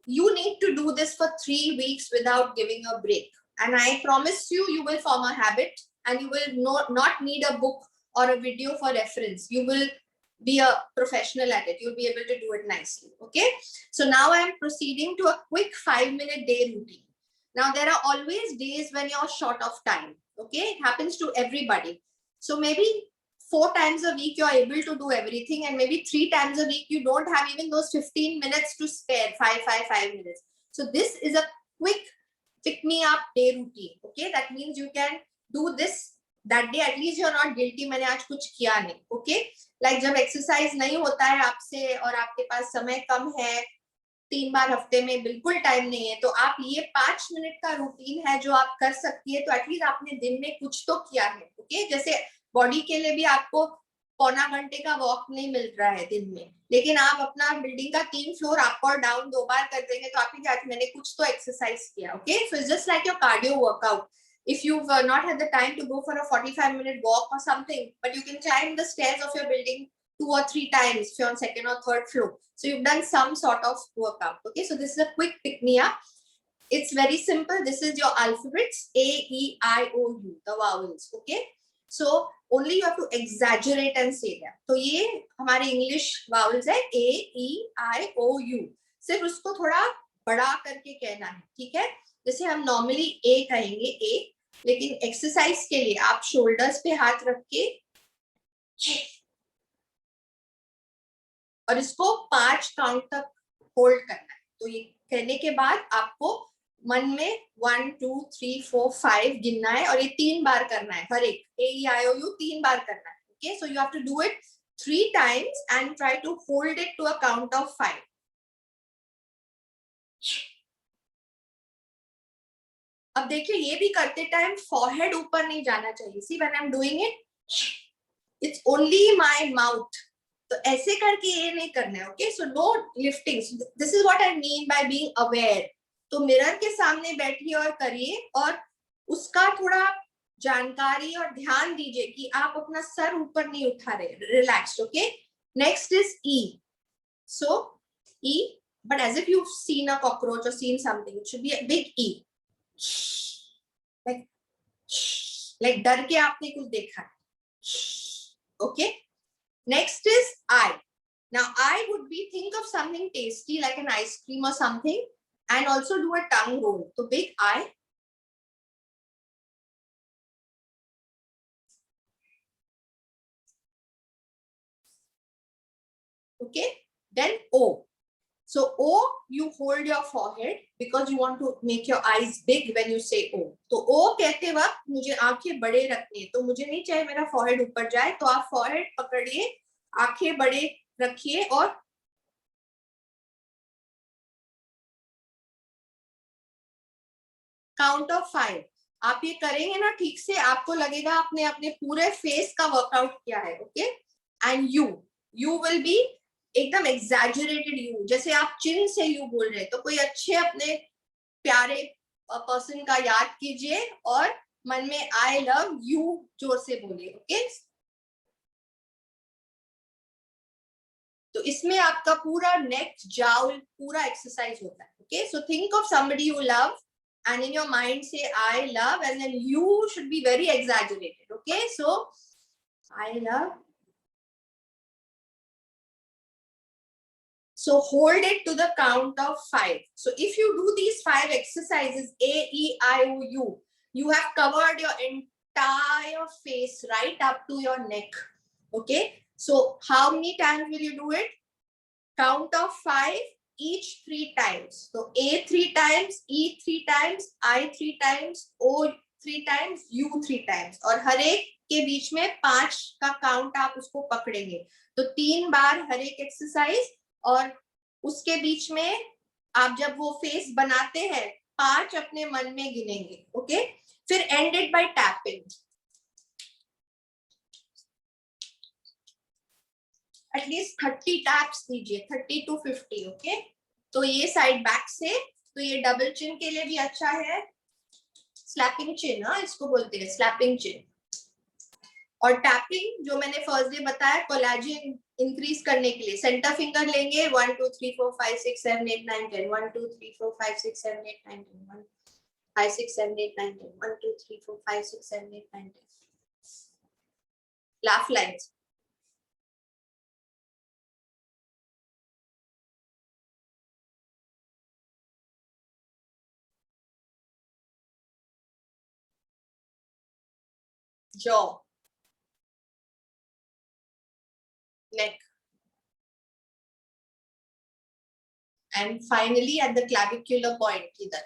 you need to do this for 3 weeks without giving a break, and I promise you, you will form a habit, and you will not need a book or a video for reference. You will be a professional at it. You'll be able to do it nicely. Okay, so now I am proceeding to a quick 5-minute day routine. Now there are always days when you're short of time. Okay, it happens to everybody. So maybe 4 times a week you're able to do everything, and maybe 3 times a week you don't have even those 15 minutes to spare. 5 minutes. So this is a quick pick me up day routine. Okay, that means you can do this that day. At least you're not guilty, मैंने आज कुछ किया नहीं. Okay, like जब exercise नहीं होता है आपसे और आपके पास समय कम है, 3 बार हफ्ते में बिल्कुल टाइम नहीं है, तो आप ये 5 मिनट का रूटीन है जो आप कर सकती है, तो एटलीस्ट आपने दिन में कुछ तो किया है. ओके, जैसे बॉडी के लिए भी आपको पौना घंटे का वॉक नहीं मिल रहा है दिन में, लेकिन आप अपना बिल्डिंग का 3 फ्लोर अप और डाउन 2 बार कर देंगे, तो आपकी आज मैंने कुछ तो एक्सरसाइज किया. Okay, so it's just like your cardio workout. If you've not had the time to go for a 45-minute walk or something, but you can climb the stairs of your building 2 or 3 times if you're on 2nd or 3rd floor. So you've done some sort of workout. Okay, so this is a quick pick me up. It's very simple. This is your alphabets, A, E, I, O, U, the vowels. Okay, so only you have to exaggerate and say that. तो ये हमारे English vowels है A, E, I, O, U. सिर्फ उसको थोड़ा बड़ा करके कहना है, ठीक है? जैसे हम नॉर्मली A कहेंगे A, लेकिन एक्सरसाइज के लिए आप शोल्डर्स पे हाथ रख के और इसको 5 काउंट तक होल्ड करना है. तो ये कहने के बाद आपको मन में 1 2 3 4 5 गिनना है, और ये 3 बार करना है. हर एक A, E, I, O, U 3 बार करना है. Okay, so you have to do it 3 times and try to hold it to a count of 5. अब देखिए, ये भी करते टाइम फॉरहेड ऊपर नहीं जाना चाहिए. See when I am doing it, it's only my mouth. तो ऐसे करके ये नहीं करना है. Okay, so no lifting. This is what I mean by being aware. तो मिरर के सामने बैठिए और करिए, और उसका थोड़ा जानकारी और ध्यान दीजिए कि आप अपना सर ऊपर नहीं उठा रहे. Relaxed. Okay, next is E. So E, but as if you've seen a cockroach or seen something, it should be a big E. like डर के आपने कुछ देखा है. Okay, next is I. Now I would be, think of something tasty like an ice cream or something, and also do a tongue roll. So big I. Okay, then O. So O, you hold your forehead because you want to make your eyes big when you say O. तो O कहते वक्त मुझे आंखें बड़े रखनी है, तो मुझे नहीं चाहिए मेरा forehead ऊपर जाए, तो आप forehead पकड़िए आंखें बड़े रखिए और काउंट ऑफ 5 आप ये करेंगे ना ठीक से, आपको लगेगा आपने अपने पूरे फेस का वर्कआउट किया है. Okay, and you will be एकदम एग्जैजरेटेड यू, जैसे आप चिन से यू बोल रहे हैं, तो कोई अच्छे अपने प्यारे पर्सन का याद कीजिए और मन में आई लव यू जोर से बोलिए. ओके, तो इसमें आपका पूरा नेक जाउल पूरा एक्सरसाइज होता है. Okay, so think of somebody you love and in your mind say I love, and then you should be very exaggerated. Okay, so I love. So hold it to the count of 5. So if you do these 5 exercises, A, E, I, O, U, you have covered your entire face right up to your neck. Okay, so how many times will you do it? Count of 5, each 3 times. So A 3 times, E 3 times, I 3 times, O 3 times, U 3 times. और हर एक के बीच में 5 का count आप उसको पकड़ेंगे. तो 3 बार हर एक एक्सरसाइज, और उसके बीच में आप जब वो फेस बनाते हैं 5 अपने मन में गिनेंगे. ओके, फिर and it by tapping. At least 30 taps दीजिए, 30 to 50. ओके, तो ये साइड बैक से, तो ये डबल चिन के लिए भी अच्छा है. स्लैपिंग चिन, हाँ इसको बोलते हैं स्लैपिंग चिन. और टैपिंग जो मैंने फर्स्ट डे बताया कोलेजन इंक्रीज करने के लिए, सेंटर फिंगर लेंगे 1 2 3 4 5 6 7 8 9 10 1 2 3 4 5 6 7 8 9 10 1 5 6 7 8 9 10 1 2 3 4 5 6 7 8 9 10. laugh lines. jaw, neck, and finally at the clavicular point इधर.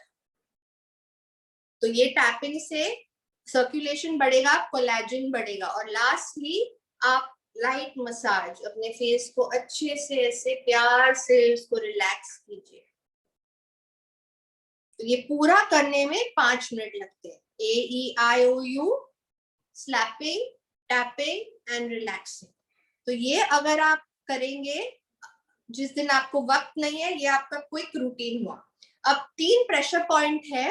तो ये टैपिंग से सर्कुलेशन बढ़ेगा, कोलेजन बढ़ेगा, और लास्टली आप लाइट मसाज अपने फेस को अच्छे से ऐसे प्यार से उसको रिलैक्स कीजिए. तो ये पूरा करने में 5 मिनट लगते हैं. A, E, I, O, U, slapping, tapping and relaxing. तो ये अगर आप करेंगे, जिस दिन आपको वक्त नहीं है, ये आपका क्विक रूटीन हुआ. अब 3 प्रेशर पॉइंट है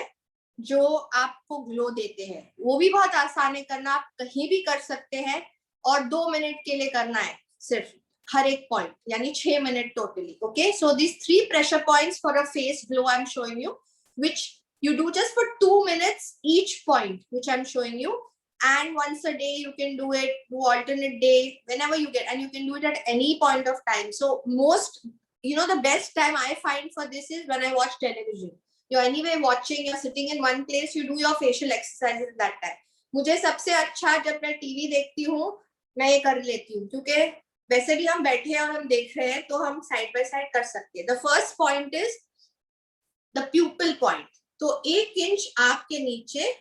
जो आपको ग्लो देते हैं, वो भी बहुत आसान है करना, आप कहीं भी कर सकते हैं, और 2 मिनट के लिए करना है सिर्फ हर एक पॉइंट, यानी 6 minute totally. Okay, so this 3 pressure points for a face glow I am showing you, which you do just for 2 minutes each point, which I'm showing you, and once a day you can do it, do alternate day whenever you get, and you can do it at any point of time. So most, the best time I find for this is when I watch television. You're anyway watching, you're sitting in one place, you do your facial exercises at that time. मुझे सबसे अच्छा जब मैं TV देखती हूँ मैं ये कर लेती हूँ, क्योंकि वैसे भी हम बैठे हैं और हम देख रहे हैं, तो हम साइड बाय साइड कर सकते हैं. The first point is the प्यूपिल point. तो 1 इंच आपके नीचे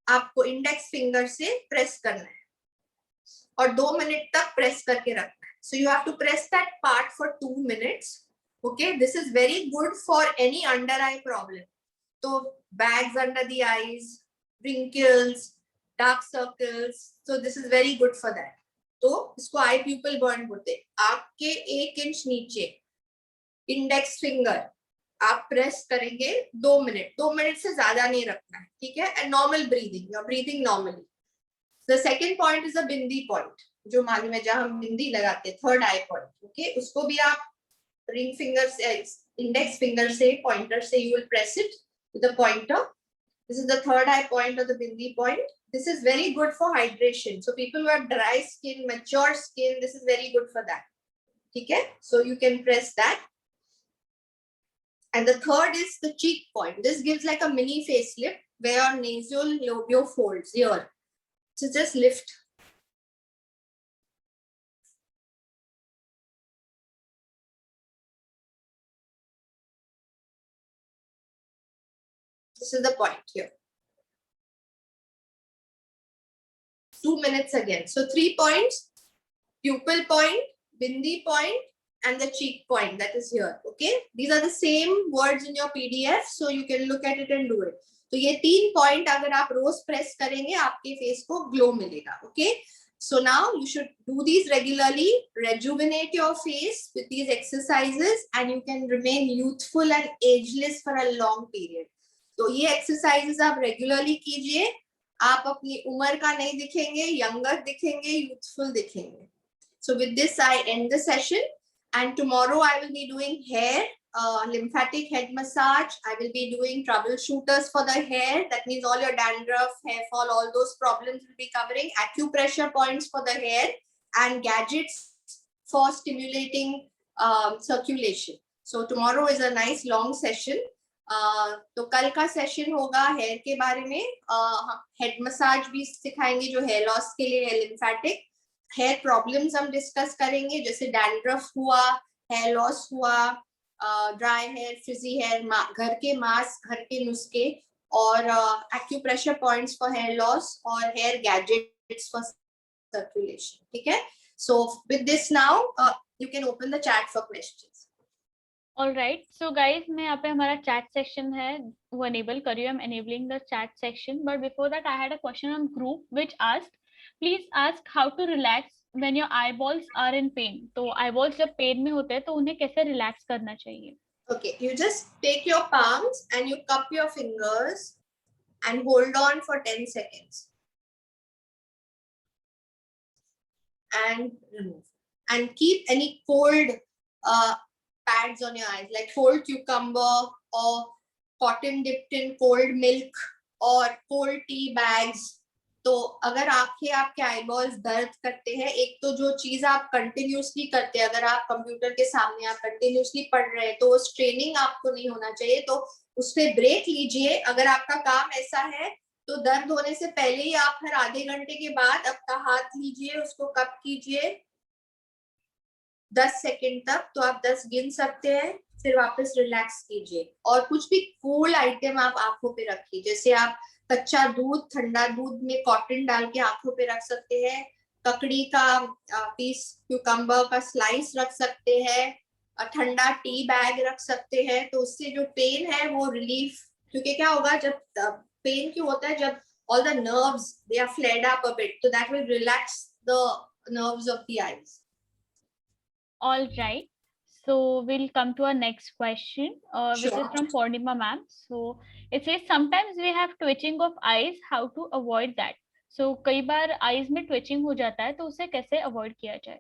आपको इंडेक्स फिंगर से प्रेस करना है और 2 मिनट तक प्रेस करके रखना है. So you have to press that part for 2 minutes. Okay, this is very good for any under eye problem. So bags under the eyes, wrinkles, dark circles, so this is very good for that. तो इसको आई प्यूपिल point बोलते हैं. आपके 1 inch नीचे index finger आप press करेंगे 2 minute. 2 minute से ज्यादा नहीं रखना है, ठीक है. And normal breathing, you are breathing normally. The second point is a bindi point, जो मालूम है जहां हम बिंदी लगाते हैं, थर्ड आई पॉइंट. ओके, उसको भी आप ring finger से, index finger से, pointer से you will press it with the pointer. This is the third eye point or the bindi point. This is very good for hydration. So people who have dry skin, mature skin, this is very good for that. Okay, so you can press that. And the third is the cheek point. This gives like a mini facelift where your nasal labio folds here. So just lift. This is the point here. 2 minutes again. So 3 points: pupil point, bindi point and the cheek point that is here. Okay, these are the same words in your PDF, so you can look at it and do it. तो ये 3 point अगर आप रोज press करेंगे आपके face को glow मिलेगा. Okay, so now you should do these regularly, rejuvenate your face with these exercises, and you can remain youthful and ageless for a long period. तो ये exercises आप regularly कीजिए, आप अपनी उम्र का नहीं दिखेंगे, younger दिखेंगे, youthful दिखेंगे. So with this I end the session, and tomorrow I will be doing hair, lymphatic head massage. I will be doing troubleshooters for the hair. That means all your dandruff, hair fall, all those problems will be covering. Acupressure points for the hair and gadgets for stimulating circulation. So tomorrow is a nice long session. तो कल का session होगा hair के बारे में. Head massage भी सिखाएंगे जो हेयर लॉस के लिए है, लिम्फेटिक. हेयर प्रॉब्लम्स हम डिस्कस करेंगे, जैसे डैंड्रफ हुआ, हेयर लॉस हुआ, ड्राई हेयर, फ्रिजी हेयर, घर के मास्क, घर के नुस्खे, और acupressure points for hair loss, और हेयर गैजेट्स फॉर सर्कुलेशन. ठीक है. So with this now you can open the chat for questions. Alright, so guys, मैं यहाँ पे हमारा chat section है वो enable कर रही हूँ. I'm enabling the chat section, but before that I had a question on group which asked, please ask how to relax when your eyeballs are in pain. तो eyeballs जब pain में होते हैं तो उन्हें कैसे relax करना चाहिए? Okay, you just take your palms and you cup your fingers and hold on for 10 seconds and remove, and keep any cold pads on your eyes, like cold cucumber or cotton dipped in cold milk or cold tea bags. तो अगर आंखें आपके eyeballs दर्द करते हैं, एक तो जो चीज आप कंटिन्यूसली करते हैं, अगर आप कंप्यूटर के सामने आप कंटिन्यूसली पढ़ रहे हैं तो स्ट्रेनिंग आपको नहीं होना चाहिए, तो उससे ब्रेक लीजिए. अगर आपका काम ऐसा है तो दर्द होने से पहले ही आप हर आधे घंटे के बाद अपना हाथ लीजिए, उसको कप कीजिए 10 सेकंड तक, तो आप 10 गिन सकते हैं, फिर वापस रिलैक्स कीजिए. और कुछ भी कूल आइटम आप आंखों पे रखिए, जैसे आप कच्चा दूध, ठंडा दूध में कॉटन डाल के आंखों पे रख सकते हैं, ककड़ी का पीस, क्यूकम्बर का स्लाइस रख सकते हैं, ठंडा टी बैग रख सकते हैं. तो उससे जो पेन है वो रिलीफ, क्योंकि क्या होगा जब पेन क्यों होता है, जब all the nerves they are flared up a bit, so that will relax the nerves of the eyes. All right, so we'll come to our next question, which Sure. is from Purnima ma'am. So it says sometimes we have twitching of eyes, how to avoid that? So कई बार eyes में twitching हो जाता है, तो उसे कैसे avoid किया जाए?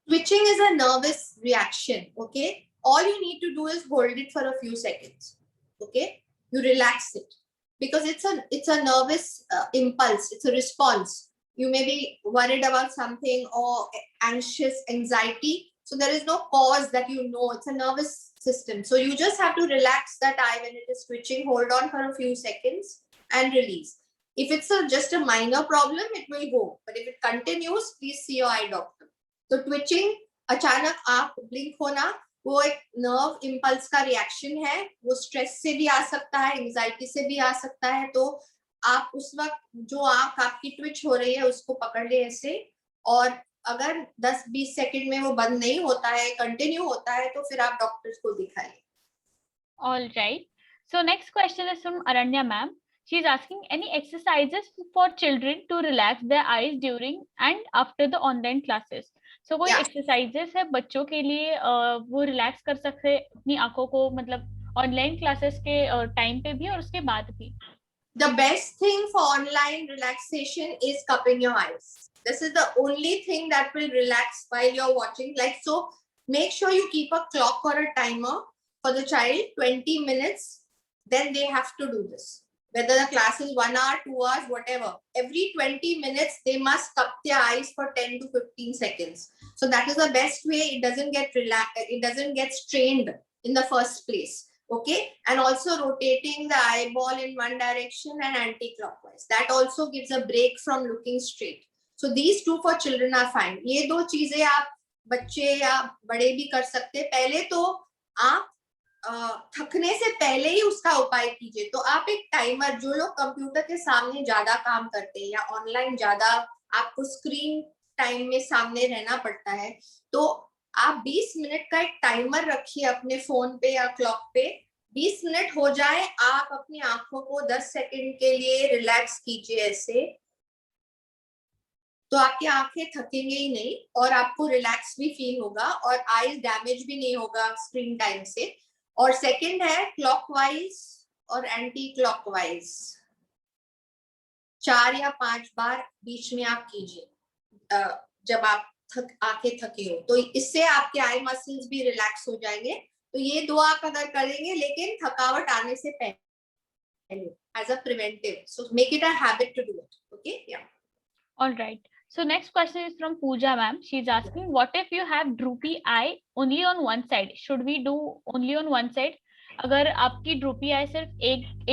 Twitching is a nervous reaction. Okay, all you need to do is hold it for a few seconds. Okay, you relax it, because it's a nervous impulse, it's a response. You may be worried about something or anxious, anxiety, so there is no cause that you know, it's a nervous system. So you just have to relax that eye when it is twitching, hold on for a few seconds and release. If it's just a minor problem, it will go, but if it continues, please see your eye doctor. तो twitching, अचानक आंख blink होना, वो एक nerve impulse का reaction है. वो stress से भी आ सकता है, एंजाइटी से भी आ सकता है. तो आप उस वक्त जो आंख आपकी ट्विच हो रही है उसको पकड़ ले ऐसे, और अगर 10-20 सेकंड में वो बंद नहीं होता है, कंटिन्यू होता है, तो फिर आप डॉक्टर को दिखाइए. All right, so next question is from Aranya ma'am. She is asking any exercises for children to relax their eyes during and after the online classes. So कोई exercises है बच्चों के लिए वो relax कर सकते हैं अपनी आंखों को, मतलब online classes के time पे भी और उसके बाद भी? The best thing for online relaxation is cupping your eyes. This is the only thing that will relax while you're watching. Like, so make sure you keep a clock or a timer for the child, 20 minutes, then they have to do this. Whether the class is 1 hour, 2 hours, whatever, every 20 minutes, they must cup their eyes for 10 to 15 seconds. So that is the best way. It doesn't get it doesn't get strained in the first place. Okay. And also rotating the eyeball in one direction and anti-clockwise. That also gives a break from looking straight. So these two for children are fine. ये दो चीजें आप बच्चे या बड़े भी कर सकते हैं. पहले तो आप थकने से पहले ही उसका उपाय कीजिए. तो आप एक टाइमर, जो लोग कंप्यूटर के सामने ज्यादा काम करते हैं या ऑनलाइन ज्यादा आपको स्क्रीन टाइम में सामने रहना पड़ता है। तो आप 20 मिनट का एक टाइमर रखिए अपने फोन पे या क्लॉक पे। 20 मिनट हो जाए, आप अपनी आंखों को 10 सेकंड के लिए रिलैक्स कीजिए ऐसे, तो आपकी आंखें थकेंगे ही नहीं और आपको रिलैक्स भी फील होगा और आईज डैमेज भी नहीं होगा स्क्रीन टाइम से। और सेकंड है क्लॉकवाइज और एंटी क्लॉकवाइज, 4 या 5 बार बीच में आप कीजिए जब आप आंखें थके हो, तो इससे आपके आई मसल्स भी रिलैक्स हो जाएंगे। तो ये 2 आप अगर करेंगे, लेकिन थकावट आने से पहले, as a preventive, so make it a habit to do it. Okay, yeah All right. So next question is from Pooja ma'am. She's asking, what if you have droopy eye only on one side? Should we do only on one side? अगर आपकी droopy आई सिर्फ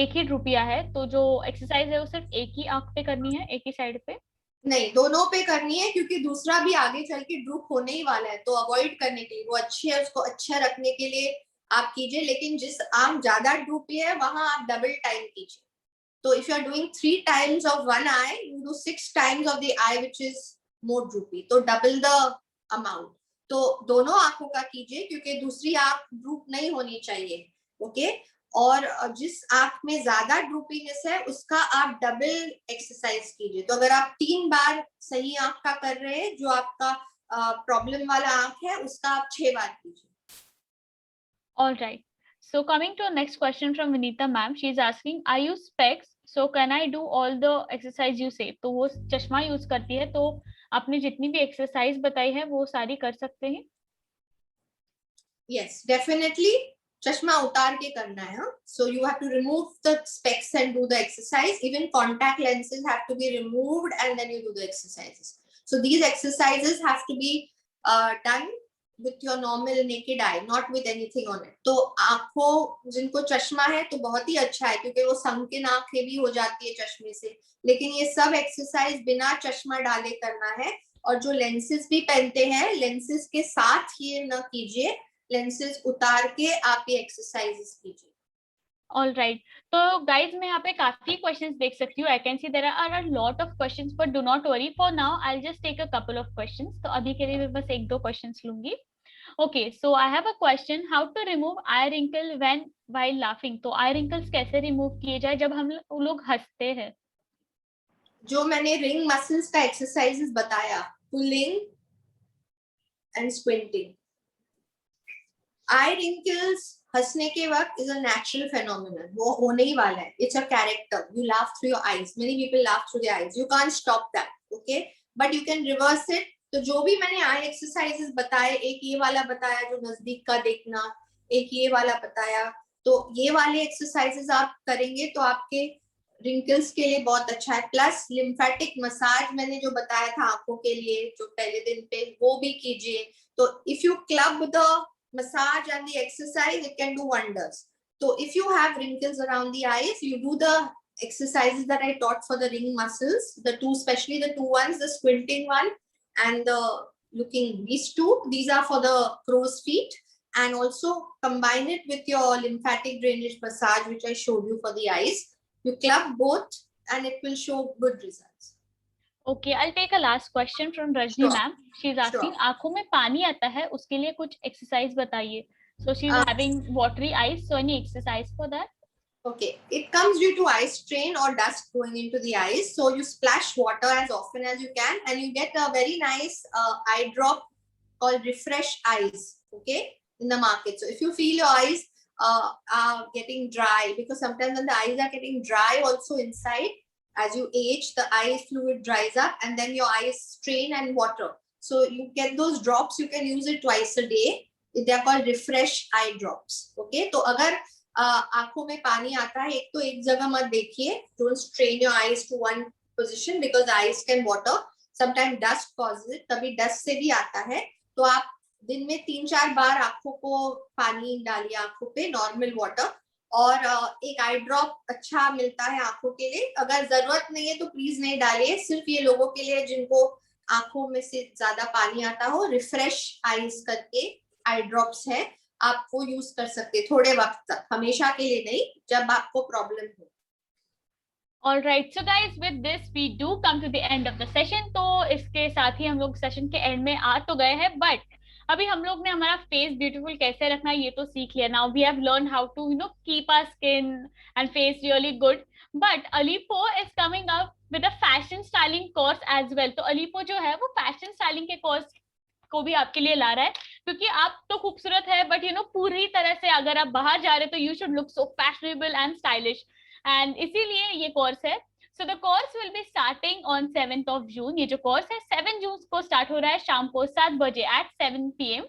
एक ही droopy आई है, तो जो exercise है वो सिर्फ एक ही आंख पे करनी है, एक ही साइड पे? नहीं, दोनों पे करनी है, क्योंकि दूसरा भी आगे चल के ड्रूप होने ही वाला है। तो अवॉइड करने के लिए, वो अच्छी है, उसको अच्छा रखने के लिए आप कीजिए, लेकिन जिस आंख ज्यादा ड्रूपी है वहां आप डबल टाइम कीजिए। तो if you are doing 3 times of one eye, you do 6 times of the eye which is more droopy, तो डबल द अमाउंट। तो दोनों आंखों का कीजिए, क्योंकि दूसरी आंख ड्रूप नहीं होनी चाहिए। ओके, और जिस आंख में ज्यादा ड्रूपीनेस है उसका आप डबल एक्सरसाइज कीजिए। तो अगर आप 3 बार सही आंख का कर रहे हैं, जो आपका प्रॉब्लम वाला आंख है, उसका आप 6 बार कीजिए। All right. So coming to next question from Vinita ma'am, she is asking, I use specs, so can I do all the exercise you say? तो वो चश्मा यूज करती है, तो आपने जितनी भी एक्सरसाइज बताई है वो सारी कर सकते हैं? Yes, definitely. चश्मा उतार के करना है, so you have to remove the specs and do the exercise. Even contact lenses have to be removed and then you do the exercises. So these exercises have to be done with your normal naked eye, not with anything on it. तो आंखों जिनको चश्मा है तो बहुत ही अच्छा है, क्योंकि वो संकीर्ण आंखें भी हो जाती है चश्मे से। लेकिन ये सब एक्सरसाइज बिना चश्मा डाले करना है। और जो लेंसेज भी पहनते हैं, लेंसेज के साथ ये न कीजिए, लेंसेज उतार के आप ये एक्सरसाइजेस कीजिए। All right. तो guys, मैं यहाँ पे काफी questions देख सकती हूँ. I can see there are a lot of questions, but do not worry. For now, I'll just take a couple of questions. तो अभी के लिए मैं बस 1-2 questions लूंगी. Okay, so I have a question. How to remove eye wrinkle while laughing? तो eye wrinkles कैसे remove किए जाए जब हम लोग हंसते हैं? जो मैंने रिंग मसल्स का एक्सरसाइजेस बताया, पुलिंग एंड स्क्विंटिंग। आई रिंकल्स हंसने के वक्त इज अ नेचुरल फेनोमेनन, वो होने ही वाला है। It's a character, you laugh through your eyes, many people laugh through their eyes, you can't stop that. Okay, but you can reverse it. तो जो भी मैंने आई एक्सरसाइजेस बताए, एक ये वाला बताया जो नजदीक का देखना, एक ये वाला बताया, तो ये वाले एक्सरसाइजेस आप करेंगे तो आपके रिंकल्स के लिए बहुत अच्छा है। प्लस लिम्फेटिक मसाज मैंने जो बताया था आंखों के लिए जो पहले दिन पे, वो भी कीजिए। तो if you club the massage and the exercise, it can do wonders. So if you have wrinkles around the eyes, you do the exercises that I taught for the ring muscles, the two, especially the 2 ones, the squinting one and the looking, these two, these are for the crow's feet. And also combine it with your lymphatic drainage massage which I showed you for the eyes. You club both and it will show good results. Okay, I'll take a last question from Rajni ma'am. She's asking, आंखों में पानी आता है, उसके लिए कुछ exercise बताइए. So she's having watery eyes, so any exercise for that? Okay, it comes due to eye strain or dust going into the eyes. So you splash water as often as you can and you get a very nice eye drop called Refresh Eyes, okay, in the market. So if you feel your eyes are getting dry, because sometimes when the eyes are getting dry also inside, as you age, the eye fluid dries up and then your eyes strain and water. So you get those drops, you can use it twice a day. They are called Refresh Eye Drops, okay. तो अगर आंखों में पानी आता है, एक तो एक जगह मत देखिए, don't strain your eyes to one position because eyes can water. Sometimes dust causes it, कभी dust से भी आता है। तो आप दिन में 3-4 बार आंखों को पानी डालिए, आंखों पे नॉर्मल वाटर, और एक आई ड्रॉप अच्छा मिलता है आंखों के लिए। अगर जरूरत नहीं है तो प्लीज नहीं डालिए, सिर्फ ये लोगों के लिए जिनको आंखों में से ज्यादा पानी आता हो। रिफ्रेश आईज करके आई ड्रॉप्स है, आप वो यूज कर सकते हैं थोड़े वक्त तक, हमेशा के लिए नहीं, जब आपको प्रॉब्लम हो। All right, so guys, with this we do come to the end of the session. तो इसके साथ ही हम लोग सेशन के एंड में आ तो गए हैं, बट अभी हम लोग ने हमारा फेस ब्यूटीफुल कैसे रखना है ये तो सीख लिया. Now we have learn how to keep our skin and face really good. But Alippo is coming up with a fashion styling course as well. तो अलीपो जो है वो फैशन स्टाइलिंग के कोर्स को भी आपके लिए ला रहा है, क्योंकि आप तो खूबसूरत है, बट पूरी तरह से अगर आप बाहर जा रहे हो तो you should look so fashionable and stylish, and इसीलिए ये कोर्स है. So the course will be starting on 7th of June. ये जो कोर्स है 7 जून को स्टार्ट हो रहा है शाम को 7 बजे at 7 PM,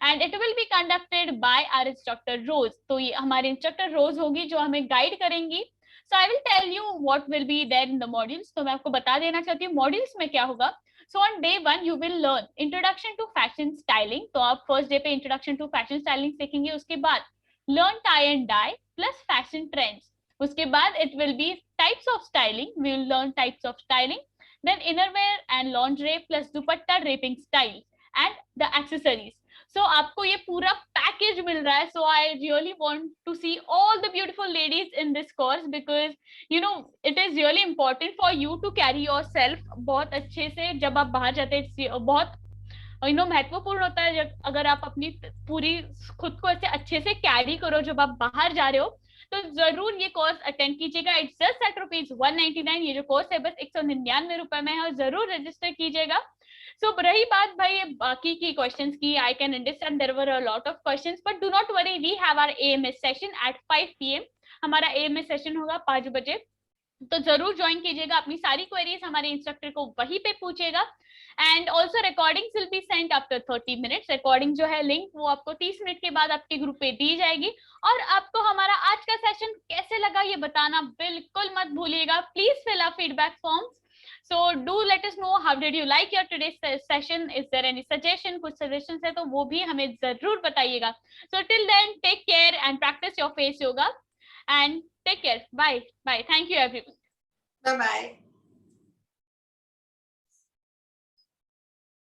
and it will be conducted by our instructor Rose. तो ये हमारे इंस्ट्रक्टर रोज होगी जो हमें गाइड करेंगी. So I will tell you what will be there in the modules. तो मैं आपको बता देना चाहती हूँ मॉड्यूल्स में क्या होगा. So on day 1 you will learn introduction to fashion styling. तो आप फर्स्ट डे पे introduction to fashion styling सीखेंगे. उसके बाद learn tie and dye plus fashion trends. उसके बाद it will be types of styling. We will learn types of styling. Then innerwear and lingerie plus dupatta draping styles and the accessories. So आपको ये पूरा package मिल रहा है. So I really want to see all the beautiful ladies in this course because it is really important for you to carry yourself बहुत अच्छे से जब आप बाहर जाते हैं. बहुत महत्वपूर्ण होता है जब अगर आप अपनी पूरी खुद को ऐसे अच्छे से कैरी करो जब आप बाहर जा रहे हो. तो जरूर ये कोर्स अटेंड कीजिएगा. It's just at ₹199. ये जो कोर्स है बस 199 रुपए में है और जरूर रजिस्टर कीजिएगा. सो रही बात भाई ये बाकी की क्वेश्चंस की, I can understand there were a lot of questions, but do not worry, we have our AMS session at 5 PM. हमारा AMS सेशन होगा 5 बजे. तो जरूर ज्वाइन कीजिएगा. अपनी सारी क्वेरीज हमारे इंस्ट्रक्टर को वहीं पे पूछेगा. And also recordings will be sent after 30 minutes. Recording जो है लिंक वो आपको 30 मिनट के बाद आपके ग्रुप पे दी जाएगी. और आपको हमारा आज का सेशन कैसे लगा ये बताना बिल्कुल मत भूलिएगा. Please fill up feedback forms. So do let us know how did you like your today's session. Is there any suggestion? कुछ suggestions है तो वो भी हमें जरूर बताइएगा. So till then, take care and practice your face yoga and take care. Bye. Bye. Thank you everyone. Bye bye.